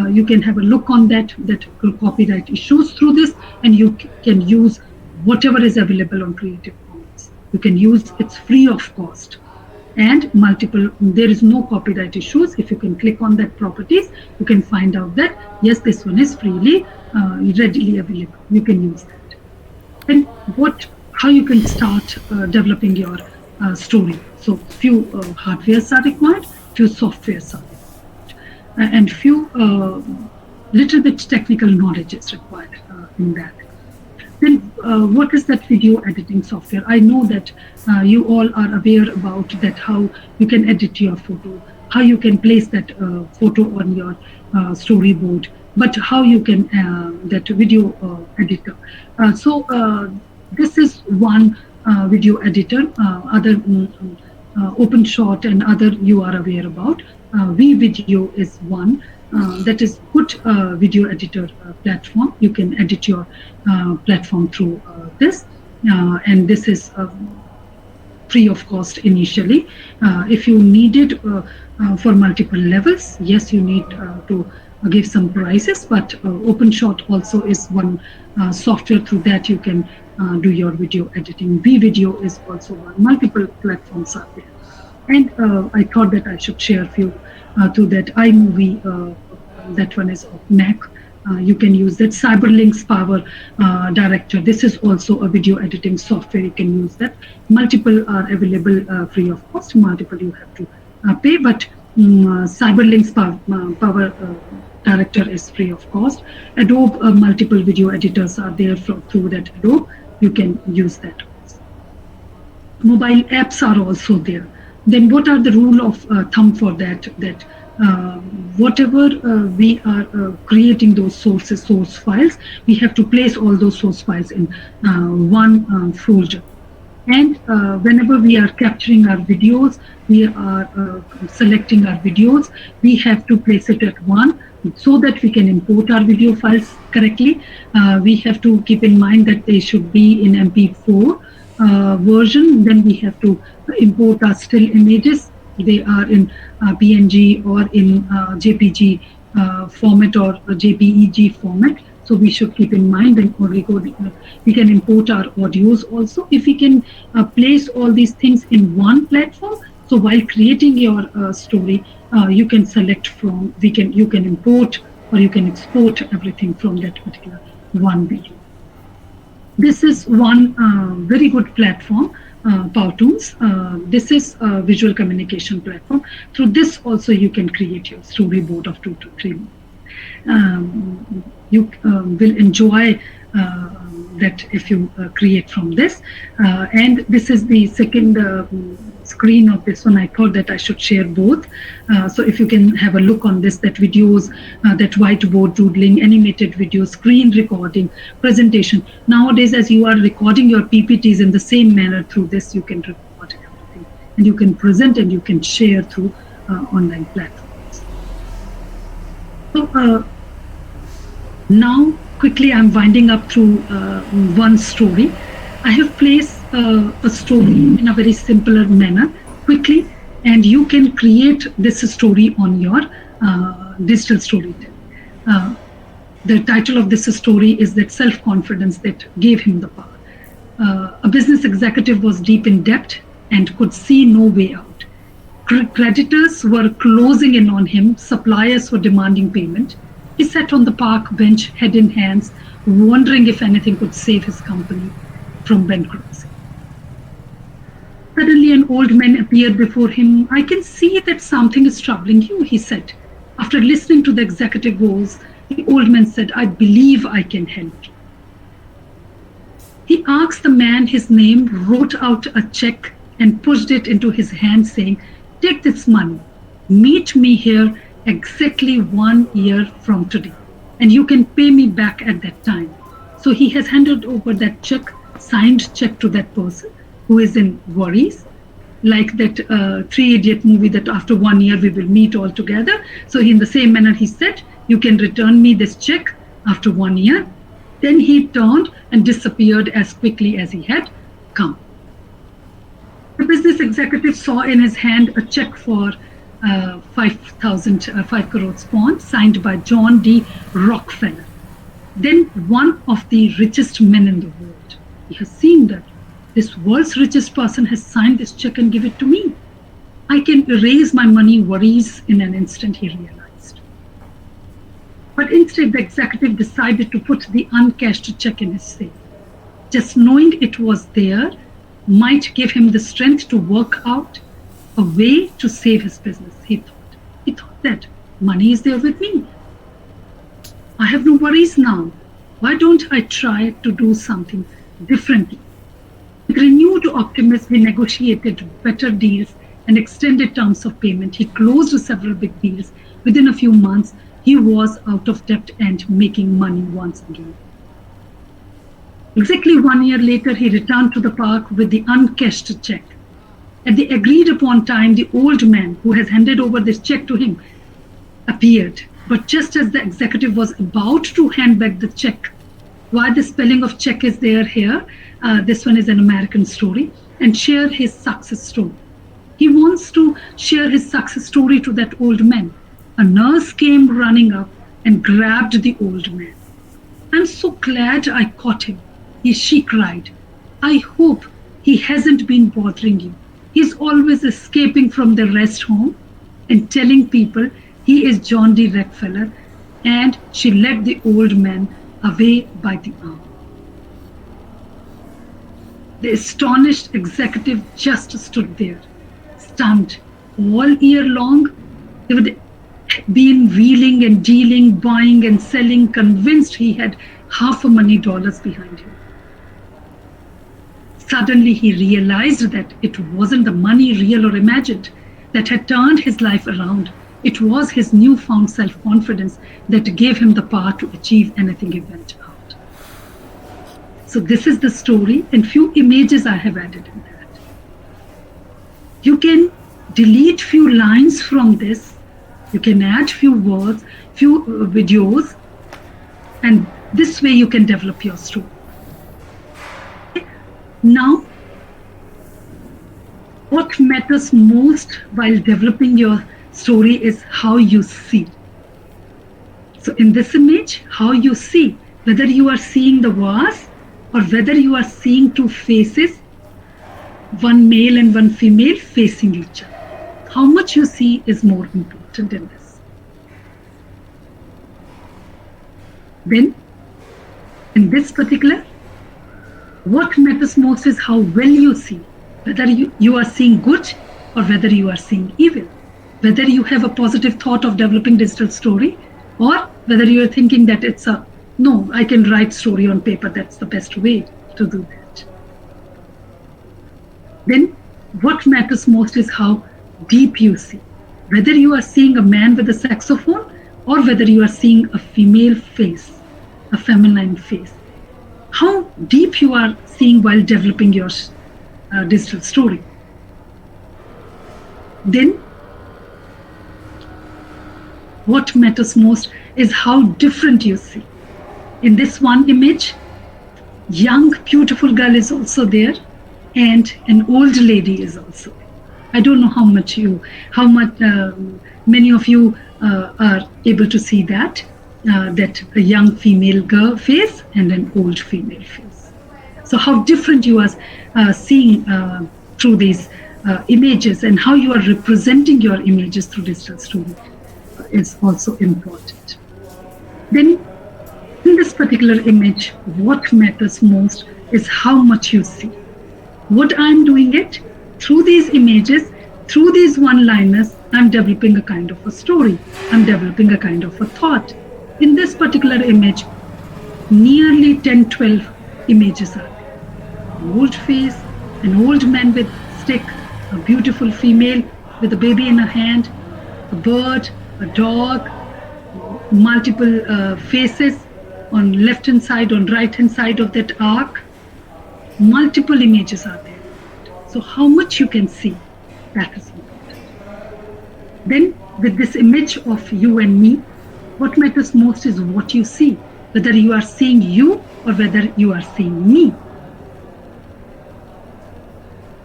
Speaker 3: You can have a look on that copyright issues through this, and you can use whatever is available on Creative Commons. You can use it's free of cost. And multiple, there is no copyright issues. If you can click on that properties, you can find out that yes, this one is freely, readily available. You can use that. And how you can start developing your story. So few hardwares are required, few softwares are required, and few little bit technical knowledge is required in that. Then what is that video editing software? I know that you all are aware about that, how you can edit your photo, how you can place that photo on your storyboard, but how you can that video editor. So this is one video editor. Other OpenShot and other you are aware about. VVideo is one. That is good video editor platform. You can edit your platform through this, and this is free of cost initially. If you need it for multiple levels, yes, you need to give some prices, but OpenShot also is one software. Through that you can do your video editing. VVideo is also one. Multiple platforms are there. And I thought that I should share a few to that iMovie. That one is of Mac. You can use that. Cyberlink's Power Director. This is also a video editing software. You can use that. Multiple are available free of cost. Multiple you have to pay. But Cyberlink's Power Director is free of cost. Adobe multiple video editors are there through that Adobe. You can use that. Mobile apps are also there. Then what are the rule of thumb for that? That whatever we are creating those source files, we have to place all those source files in one folder. And whenever we are capturing our videos, we are selecting our videos, we have to place it at one so that we can import our video files correctly. We have to keep in mind that they should be in MP4 version. Then we have to import our still images. They are in PNG or in JPG format or JPEG format. So we should keep in mind that we can import our audios also. If we can place all these things in one platform, so while creating your story, you can select from, you can import or you can export everything from that particular one video. This is one very good platform, Powtoons. This is a visual communication platform. Through this also you can create your storyboard of 2 to 3 minutes. You will enjoy that if you create from this. And this is the second screen of this one. I thought that I should share both. So if you can have a look on this, that videos, that whiteboard doodling, animated video, screen recording, presentation. Nowadays, as you are recording your PPTs in the same manner through this, you can record everything. And you can present and you can share through online platforms. So now, quickly, I'm winding up through one story. I have placed a story in a very simpler manner, quickly, and you can create this story on your digital storytelling. The title of this story is that self-confidence that gave him the power. A business executive was deep in debt and could see no way out. Creditors were closing in on him. Suppliers were demanding payment. He sat on the park bench, head in hands, wondering if anything could save his company from bankruptcy. Suddenly, an old man appeared before him. "I can see that something is troubling you," he said. After listening to the executive woes, the old man said, "I believe I can help you." He asked the man his name, wrote out a check, and pushed it into his hand, saying, "Take this money. Meet me here exactly 1 year from today, and you can pay me back at that time." So he has handed over that check, signed check, to that person who is in worries, like that Three Idiot movie, that after 1 year we will meet all together. So in the same manner he said, "You can return me this check after 1 year." Then he turned and disappeared as quickly as he had come. The business executive saw in his hand a check for 5 crores pounds, signed by John D. Rockefeller, then one of the richest men in the world. He has seen that this world's richest person has signed this check and give it to me. I can erase my money worries in an instant, he realized. But instead, the executive decided to put the uncashed check in his safe. Just knowing it was there might give him the strength to work out a way to save his business, he thought. He thought that money is there with me. I have no worries now. Why don't I try to do something differently? With renewed optimism, he negotiated better deals and extended terms of payment. He closed several big deals. Within a few months, he was out of debt and making money once again. Exactly 1 year later, he returned to the park with the uncashed check. At the agreed upon time, the old man who has handed over this check to him appeared. But just as the executive was about to hand back the check, why the spelling of check is there here, this one is an American story, and share his success story. He wants to share his success story to that old man. A nurse came running up and grabbed the old man. I'm so glad I caught him, she cried. I hope he hasn't been bothering you. He's always escaping from the rest home and telling people he is John D. Rockefeller, and she led the old man away by the arm. The astonished executive just stood there, stunned. All year long, they would been wheeling and dealing, buying and selling, convinced he had $500,000 behind him. Suddenly he realized that it wasn't the money, real or imagined, that had turned his life around. It was his newfound self-confidence that gave him the power to achieve anything he went out. So this is the story, and few images I have added in that. You can delete few lines from this. You can add few words, few videos, and this way you can develop your story. Now, what matters most while developing your story is how you see. So in this image, how you see, whether you are seeing the vase or whether you are seeing two faces, one male and one female facing each other. How much you see is more important in this. Then, in this particular, what matters most is how well you see, whether you are seeing good or whether you are seeing evil, whether you have a positive thought of developing digital story or whether you are thinking that it's no, I can write story on paper, that's the best way to do that. Then what matters most is how deep you see, whether you are seeing a man with a saxophone or whether you are seeing a female face, a feminine face. How deep you are seeing while developing your digital story. Then, what matters most is how different you see. In this one image, young, beautiful girl is also there, and an old lady is also there. I don't know how many of you are able to see that. That a young female girl face and an old female face. So how different you are seeing through these images and how you are representing your images through digital story is also important. Then in this particular image, what matters most is how much you see. What I'm doing it, through these images, through these one-liners, I'm developing a kind of a story. I'm developing a kind of a thought. In this particular image, nearly 10-12 images are there. An old face, an old man with stick, a beautiful female with a baby in her hand, a bird, a dog, multiple faces on left-hand side, on right-hand side of that arc. Multiple images are there. So how much you can see, that is important. Then with this image of you and me, what matters most is what you see, whether you are seeing you or whether you are seeing me.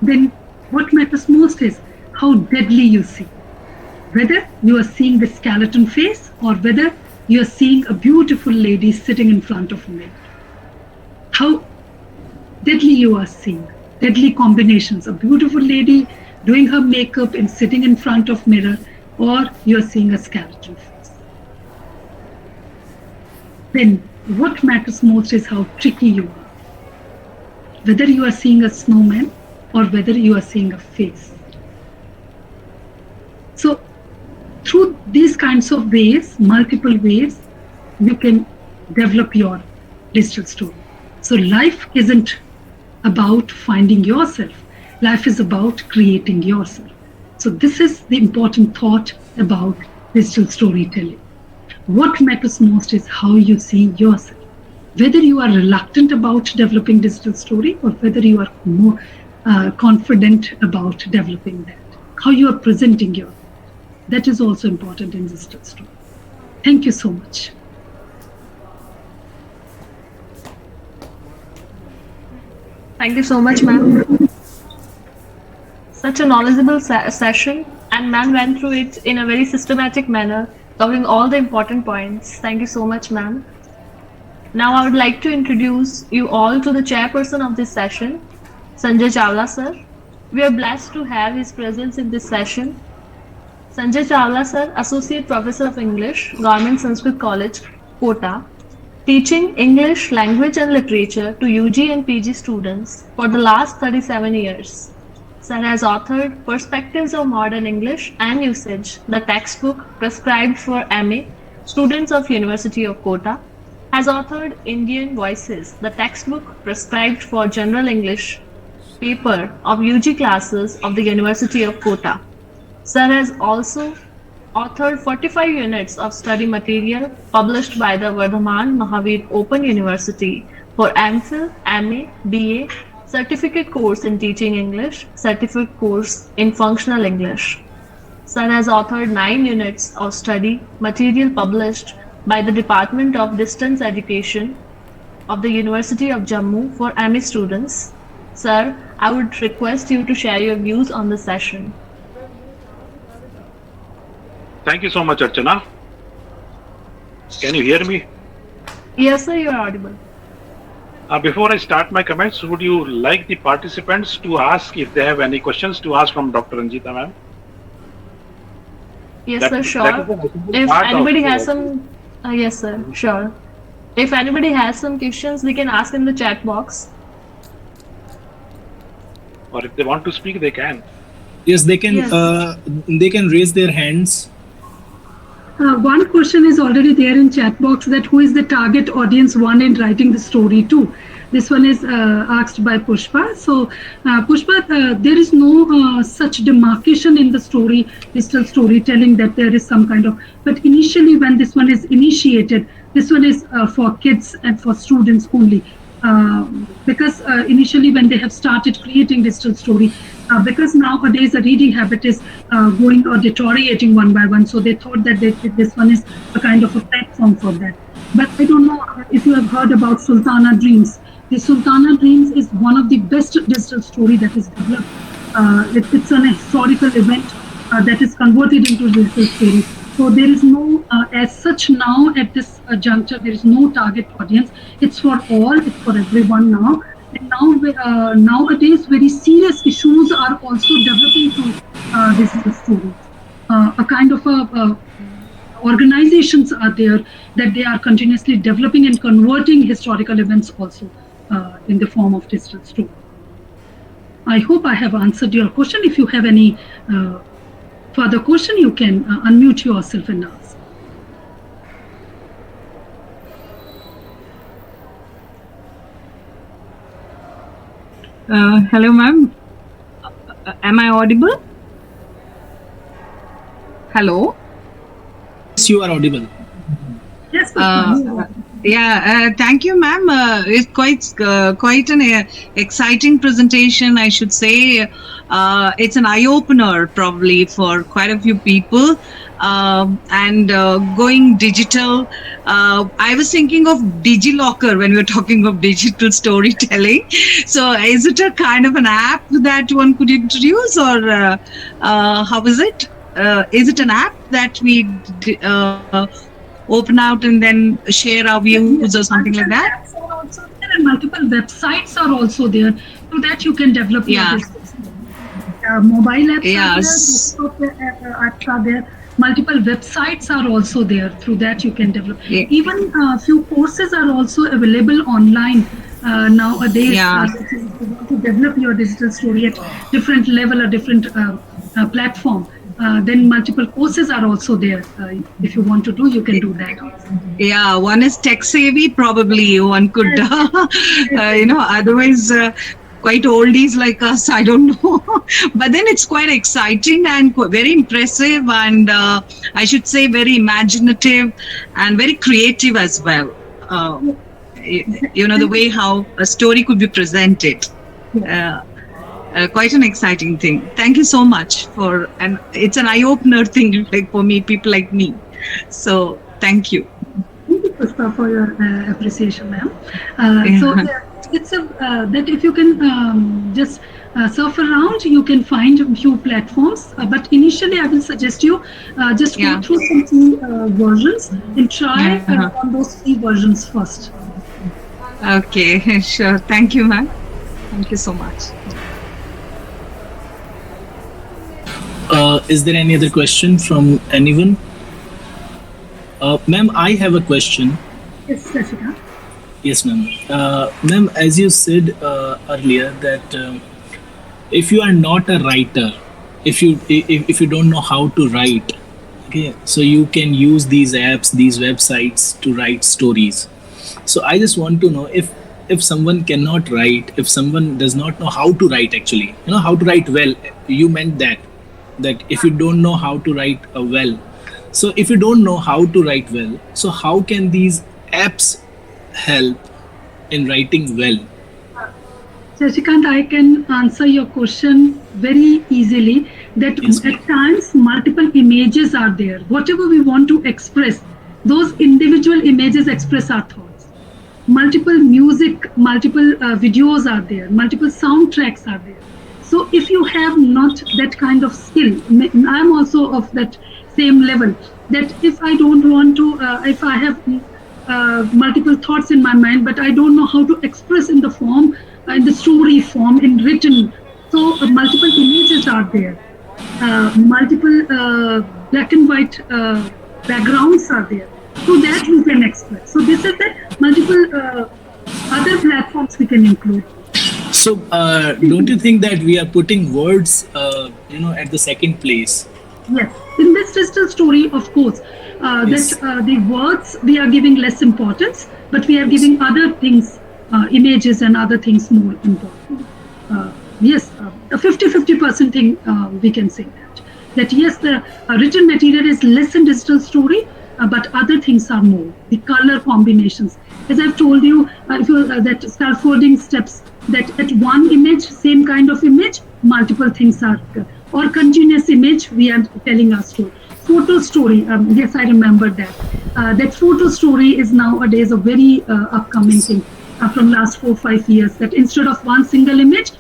Speaker 3: Then what matters most is how deadly you see, whether you are seeing the skeleton face or whether you are seeing a beautiful lady sitting in front of a mirror. How deadly you are seeing, deadly combinations, a beautiful lady doing her makeup and sitting in front of mirror, or you are seeing a skeleton face. Then what matters most is how tricky you are, whether you are seeing a snowman or whether you are seeing a face. So through these kinds of ways, multiple ways, you can develop your digital story. So life isn't about finding yourself. Life is about creating yourself. So this is the important thought about digital storytelling. What matters most is how you see yourself. Whether you are reluctant about developing digital story or whether you are more confident about developing that. How you are presenting yourself. That is also important in digital story. Thank you so much.
Speaker 2: Thank you so much, ma'am. Such a knowledgeable session, and ma'am went through it in a very systematic manner, covering all the important points. Thank you so much, ma'am. Now I would like to introduce you all to the chairperson of this session, Sanjay Chawla sir. We are blessed to have his presence in this session. Sanjay Chawla sir, Associate Professor of English, Government Sanskrit College, Kota, teaching English language and literature to UG and PG students for the last 37 years. Sir has authored Perspectives of Modern English and Usage, the textbook prescribed for MA students of University of Kota, has authored Indian Voices, the textbook prescribed for General English paper of UG classes of the University of Kota. Sir has also authored 45 units of study material published by the Vardhaman Mahavir Open University for MPhil, MA, BA, certificate course in teaching English, certificate course in functional English. Sir has authored 9 units of study material published by the Department of Distance Education of the University of Jammu for MA students. Sir, I would request you to share your views on the session.
Speaker 5: Thank you so much, Archana. Can you hear me?
Speaker 2: Yes, sir, you are audible.
Speaker 5: Before I start my comments, would you like the participants to ask if they have any questions to ask from Dr. Ranjita ma'am?
Speaker 2: Yes, sir, sure. If anybody has some, yes, sir, sure. If anybody has some questions, they can ask in the chat box.
Speaker 5: Or if they want to speak, they can.
Speaker 1: Yes, they can.
Speaker 2: Yes.
Speaker 1: They can raise their hands.
Speaker 3: One question is already there in chat box, that who is the target audience one in writing the story too. This one is asked by Pushpa. So Pushpa, there is no such demarcation in the story, digital storytelling, that there is some kind of, but initially when this one is initiated, this one is for kids and for students only. Because initially when they have started creating digital story, because nowadays the reading habit is going or deteriorating one by one, so they thought that this one is a kind of a platform for that. But I don't know if you have heard about Sultana Dreams. The Sultana Dreams is one of the best digital story that is developed. It's an historical event that is converted into digital story. So there is no, as such now at this juncture, there is no target audience. It's for all, it's for everyone now. And now, nowadays, very serious issues are also developing through digital stories. A kind of organizations are there that they are continuously developing and converting historical events also in the form of digital story. I hope I have answered your question. If you have any further question, you can unmute yourself and ask.
Speaker 4: Hello, ma'am. Am I audible? Hello?
Speaker 1: Yes, you are audible.
Speaker 3: Yes,
Speaker 4: Thank you, ma'am. It's quite an exciting presentation, I should say. It's an eye-opener probably for quite a few people. And going digital, I was thinking of DigiLocker when we were talking of digital storytelling. So is it a kind of an app that one could introduce, or how is it? Is it an app that we open out and then share our views or something like that?
Speaker 3: Apps are also there, and multiple websites are also there. Through that you can develop your business. Mobile apps are there, desktop apps are there. Multiple websites are also there. Through that you can develop. Even a few courses are also available online nowadays. If you want to develop your digital story at different level or different platform, then multiple courses are also there. If you want to do, you can do that also.
Speaker 4: Yeah, one is tech savvy, probably one could, otherwise quite oldies like us, I don't know. But then it's quite exciting and very impressive, and I should say very imaginative and very creative as well. The way how a story could be presented. Quite an exciting thing. Thank you so much and it's an eye-opener thing like for me, people like me. So thank you.
Speaker 3: Thank you, Pushpa, for your appreciation, ma'am. So it's that if you can just surf around, you can find a few platforms. But initially, I will suggest you just go through some free versions and try on those free versions first.
Speaker 4: Okay, sure. Thank you, ma'am. Thank you so much.
Speaker 1: Is there any other question from anyone? Ma'am, I have a question.
Speaker 3: Yes, Rashika.
Speaker 1: Yes, ma'am. Ma'am, as you said earlier that if you are not a writer, if you don't know how to write, okay, so you can use these apps, these websites to write stories. So I just want to know if someone cannot write, if someone does not know how to write, actually, how to write well. You meant that if you don't know how to write well. So if you don't know how to write well, so how can these apps help in writing well?
Speaker 3: Shashikant, I can answer your question very easily. That at times multiple images are there. Whatever we want to express, those individual images express our thoughts. Multiple music, multiple videos are there. Multiple soundtracks are there. So if you have not that kind of skill, I'm also of that same level, that if I don't want to, if I have multiple thoughts in my mind, but I don't know how to express in the form, in the story form, in written. So multiple images are there, multiple black and white backgrounds are there. So that we can express. So this is that multiple other platforms we can include.
Speaker 1: So don't you think that we are putting words, at the second place?
Speaker 3: Yes, in this digital story, of course, that the words we are giving less importance, but we are giving other things, images and other things more important. Yes, a 50-50% thing we can say that. That yes, the written material is less in digital story, but other things are more. The color combinations, as I've told you, that scaffolding steps. That at one image, same kind of image, multiple things are, or continuous image, we are telling our story. Photo story, yes, I remember that. That photo story is nowadays a very upcoming thing from last 4-5 years. That instead of one single image,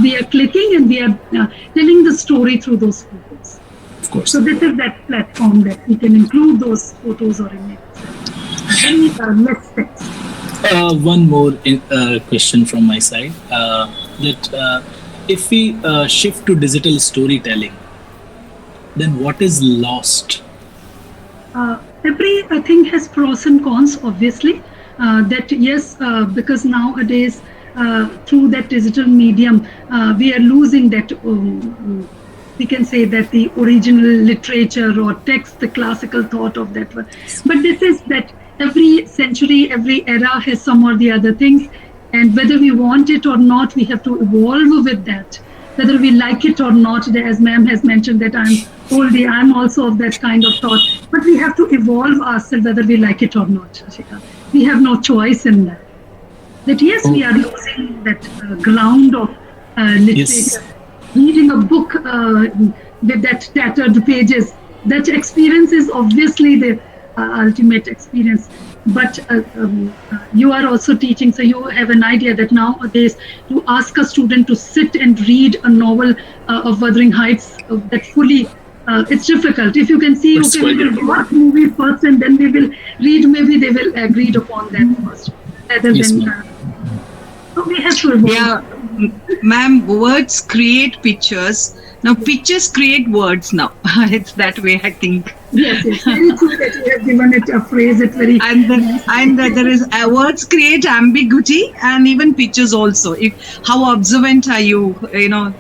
Speaker 3: we are clicking and we are telling the story through those photos.
Speaker 1: Of course.
Speaker 3: So this is that platform that we can include those photos or images. Very less text.
Speaker 1: One more question from my side. That if we shift to digital storytelling, then what is lost?
Speaker 3: Everything has pros and cons, obviously. That yes, because nowadays through that digital medium, we are losing that. We can say that the original literature or text, the classical thought of that one. But this is that. Every century, every era has some or the other things, and whether we want it or not, we have to evolve with that. Whether we like it or not, as ma'am has mentioned that I'm oldie, I'm also of that kind of thought. But we have to evolve ourselves whether we like it or not, Shashika. We have no choice in that. That yes, we are losing that ground of literature. Yes. Reading a book with that tattered pages, that experience is obviously the ultimate experience. But you are also teaching, so you have an idea that nowadays to ask a student to sit and read a novel of Wuthering Heights that fully, it's difficult. If you can see, okay, we will watch movie first and then we will read, maybe they will agree upon that first, rather than. So we have to evolve.
Speaker 4: Yeah, ma'am, words create pictures. Now pictures create words now. It's that way, I think.
Speaker 3: Yes, yes, very true that you have given it a phrase. It's very
Speaker 4: And there is words create ambiguity and even pictures also. If how observant are you?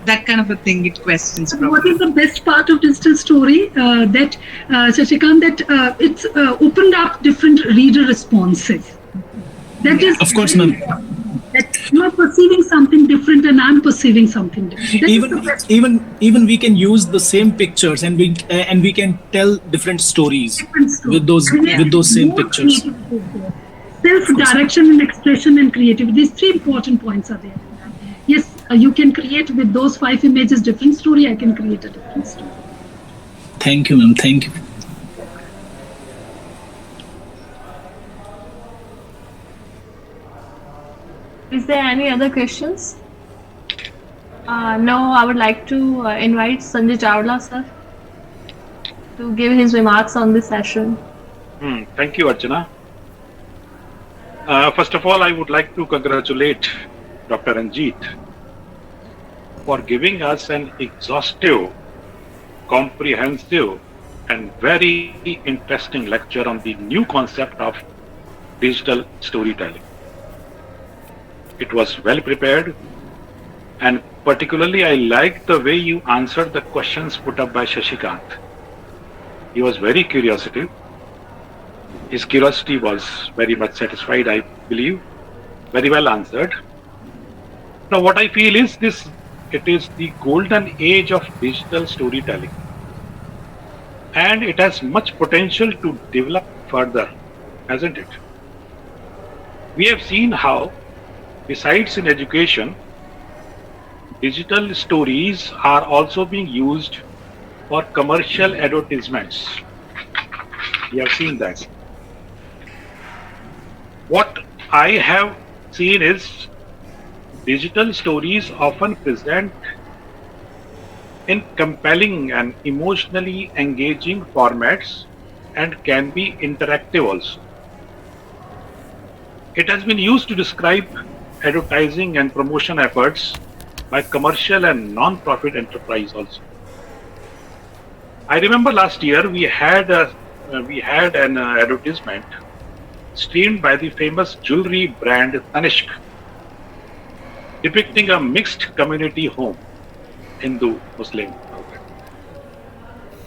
Speaker 4: That kind of a thing. It questions
Speaker 3: But what
Speaker 4: probably.
Speaker 3: is the best part of digital story? That Shashikant, that it's opened up different reader responses. That is
Speaker 1: Of course,
Speaker 3: very
Speaker 1: ma'am.
Speaker 3: important. That you are perceiving something different, and I'm perceiving something different. That is the
Speaker 1: even
Speaker 3: best
Speaker 1: even we can use the same pictures, and we can tell different stories
Speaker 3: different story.
Speaker 1: with those
Speaker 3: And yes,
Speaker 1: same
Speaker 3: more
Speaker 1: pictures.
Speaker 3: creativity is there. Self-direction and expression and creativity. These three important points are there. Yes, you can create with those 5 images different story. I can create a different story.
Speaker 1: Thank you, ma'am. Thank you.
Speaker 2: Is there any other questions? No, I would like to invite Sanjay Chawla, sir, to give his remarks on this session.
Speaker 5: Thank you, Archana. First of all, I would like to congratulate Dr. Ranjit for giving us an exhaustive, comprehensive, and very interesting lecture on the new concept of digital storytelling. It was well prepared, and particularly I liked the way you answered the questions put up by Shashikant. He was very curiosity. His curiosity was very much satisfied, I believe. Very well answered. Now, what I feel is this: it is the golden age of digital storytelling, and it has much potential to develop further, hasn't it? We have seen how, besides in education, digital stories are also being used for commercial advertisements. We have seen that. What I have seen is digital stories often present in compelling and emotionally engaging formats and can be interactive also. It has been used to describe advertising and promotion efforts by commercial and non-profit enterprise also. I remember last year we had an advertisement streamed by the famous jewelry brand Tanishq, depicting a mixed community home, Hindu, Muslim.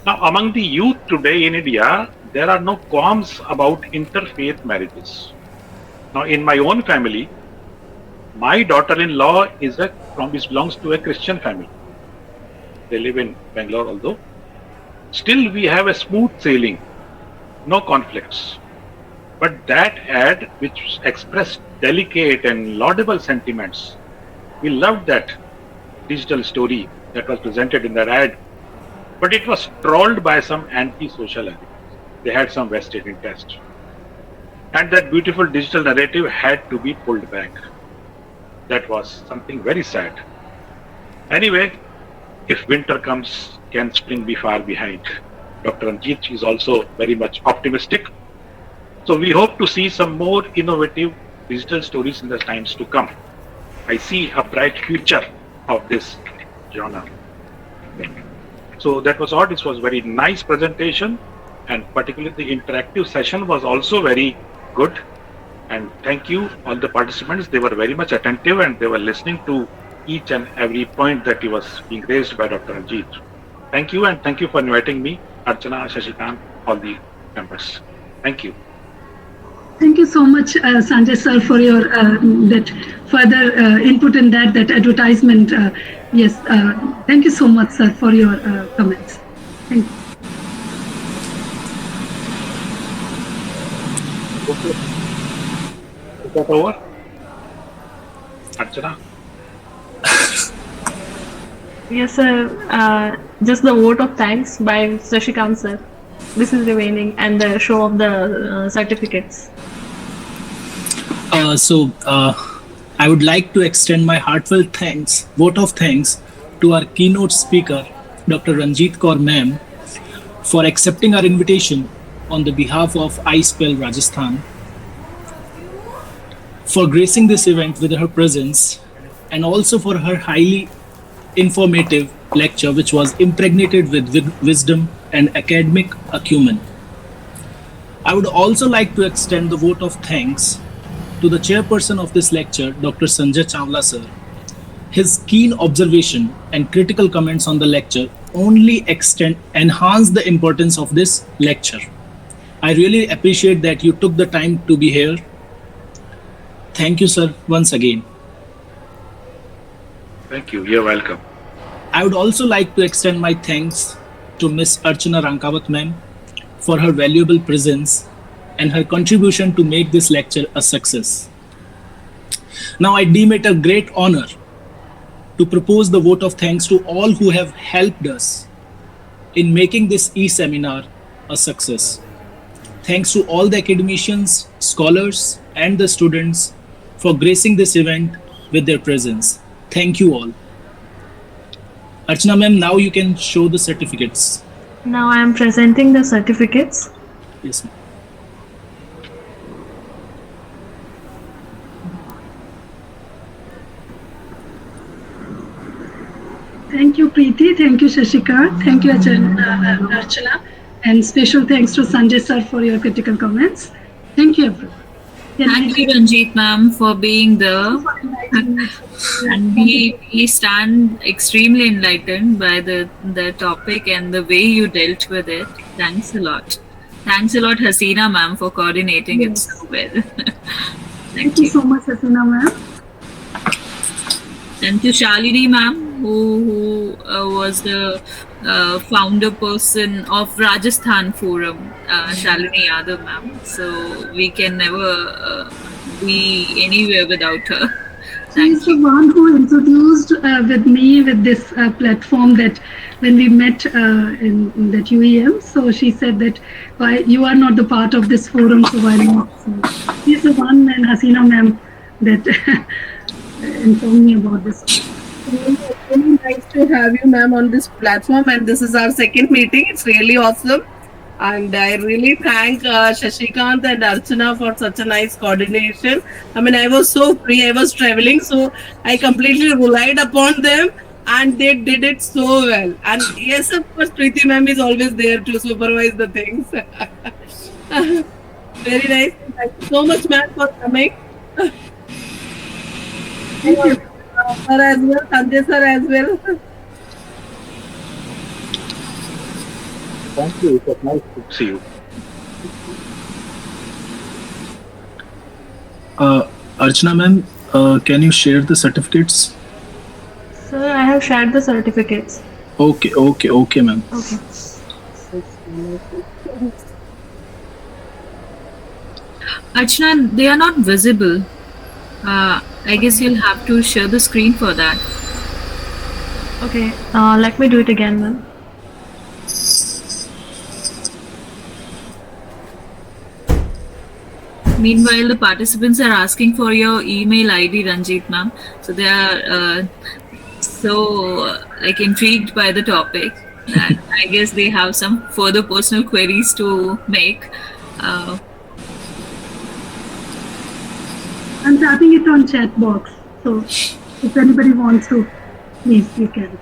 Speaker 5: Now, among the youth today in India, there are no qualms about interfaith marriages. Now, in my own family, my daughter-in-law belongs to a Christian family. They live in Bangalore, although still we have a smooth sailing, no conflicts. But that ad, which expressed delicate and laudable sentiments, we loved that digital story that was presented in that ad. But it was trolled by some anti-social elements. They had some vested interest. And that beautiful digital narrative had to be pulled back. That was something very sad. Anyway, if winter comes, can spring be far behind? Dr. Ranjit is also very much optimistic. So we hope to see some more innovative digital stories in the times to come. I see a bright future of this genre. So that was all. This was very nice presentation, and particularly the interactive session was also very good. And thank you all the participants. They were very much attentive and they were listening to each and every point that was being raised by Dr. Ranjit. Thank you, and thank you for inviting me, Archana, Shashikant, all the members. Thank you.
Speaker 3: Thank you so much, Sanjay sir, for your that further input in that advertisement. Yes, thank you so much, sir, for your comments. Thank you.
Speaker 5: Okay. Is that over? Archana?
Speaker 2: Yes, sir. Just the vote of thanks by Shashikant, sir. This is remaining, and the show of the certificates.
Speaker 1: I would like to extend my heartfelt vote of thanks to our keynote speaker, Dr. Ranjit Kaur ma'am, for accepting our invitation on the behalf of iSPELL Rajasthan, for gracing this event with her presence, and also for her highly informative lecture, which was impregnated with wisdom and academic acumen. I would also like to extend the vote of thanks to the chairperson of this lecture, Dr. Sanjay Chawla sir. His keen observation and critical comments on the lecture only enhance the importance of this lecture. I really appreciate that you took the time to be here. Thank you, sir, once again.
Speaker 5: Thank you. You're welcome.
Speaker 1: I would also like to extend my thanks to Ms. Archana Rankawat ma'am for her valuable presence and her contribution to make this lecture a success. Now I deem it a great honor to propose the vote of thanks to all who have helped us in making this e-seminar a success. Thanks to all the academicians, scholars, and the students for gracing this event with their presence. Thank you all. Archana ma'am, now you can show the certificates.
Speaker 2: Now I am presenting the certificates.
Speaker 1: Yes, ma'am.
Speaker 3: Thank you, Preeti. Thank you, Shashika. Thank you, Archana. And special thanks to Sanjay sir for your critical comments. Thank you, everyone.
Speaker 6: Thank you, Ranjit ma'am, for being there. And we stand extremely enlightened by the topic and the way you dealt with it. Thanks a lot. Thanks a lot, Hasina ma'am, for coordinating it so well.
Speaker 3: Thank you so much, Hasina ma'am.
Speaker 6: Thank you, Shalini ma'am, who was the founder person of Rajasthan Forum, Shalini Yadav ma'am. So we can never be anywhere without her.
Speaker 3: She is the one who introduced with me with this platform that when we met in that UEM. So she said that why you are not the part of this forum, so why not? So she's the one, and Hasina ma'am that informed me about this.
Speaker 7: Really nice to have you, ma'am, on this platform, and this is our second meeting. It's really awesome, and I really thank Shashikant and Archana for such a nice coordination. I mean, I was so free, I was traveling, so I completely relied upon them, and they did it so well. And yes, of course, Preeti ma'am is always there to supervise the things. Very nice. Thank you so much, ma'am, for coming.
Speaker 3: Thank you.
Speaker 7: Sir as well, Sanjay sir as well.
Speaker 5: Thank you. It was nice to see you.
Speaker 1: Archana ma'am, can you share the certificates?
Speaker 2: Sir, I have shared the certificates.
Speaker 1: Okay, ma'am.
Speaker 2: Okay.
Speaker 6: Archana, they are not visible. I guess you'll have to share the screen for that.
Speaker 2: Okay. Let me do it again, ma'am.
Speaker 6: Meanwhile, the participants are asking for your email ID, Ranjit ma'am. So they are like intrigued by the topic. And I guess they have some further personal queries to make.
Speaker 3: I'm typing it on chat box, so if anybody wants to, please you can.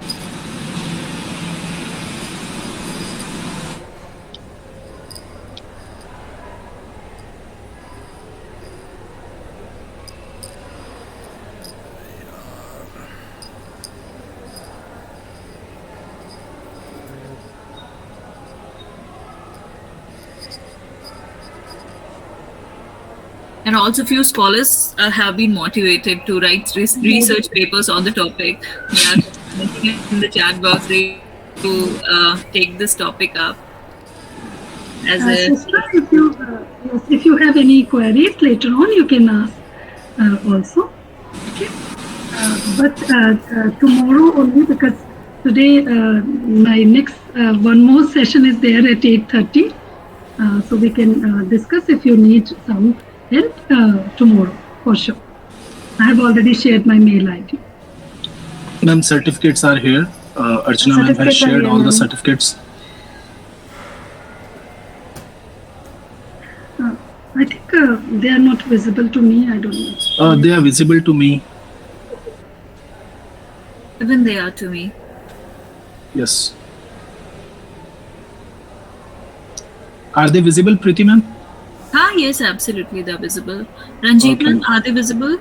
Speaker 6: And also few scholars have been motivated to write research papers on the topic. They are mentioning in the chat box to take this topic up. As
Speaker 3: Sister, if you have any queries later on, you can ask also. Okay. But tomorrow only, because today my next one more session is there at 8:30, so we can discuss if you need some help tomorrow for sure. I have already shared my mail ID.
Speaker 1: Ma'am, certificates are here. Archana ma'am has shared all the certificates.
Speaker 3: I think they are not visible to me. I don't know.
Speaker 1: They are visible to me.
Speaker 6: even they are to me.
Speaker 1: Yes. Are they visible, Preeti ma'am?
Speaker 6: Yes, absolutely, they're visible. Ranjit
Speaker 1: Okay.
Speaker 6: ma'am, are they visible?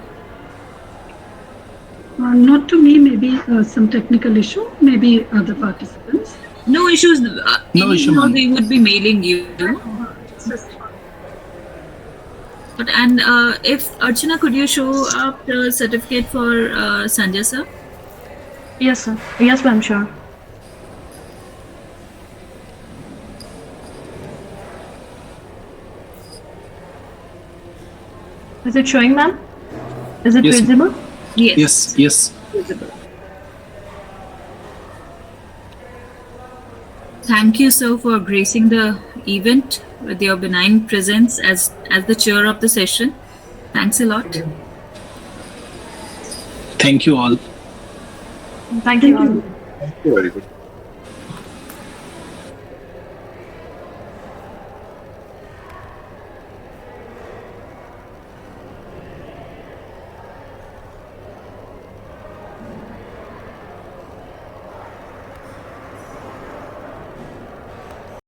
Speaker 3: Not to me, maybe some technical issue, maybe other participants.
Speaker 6: No issues.
Speaker 1: No issue,
Speaker 6: Anyhow,
Speaker 1: ma'am.
Speaker 6: they would be mailing you. But if Archana, could you show up the certificate for Sanjay sir?
Speaker 2: Yes, sir. Yes, ma'am, sure. Is it showing, ma'am? Is it
Speaker 1: Yes.
Speaker 2: visible?
Speaker 6: Yes.
Speaker 1: Yes.
Speaker 2: Visible.
Speaker 6: Thank you, sir, for gracing the event with your benign presence as the chair of the session. Thanks a lot.
Speaker 1: Thank you all.
Speaker 2: Thank you all.
Speaker 5: Thank you very good.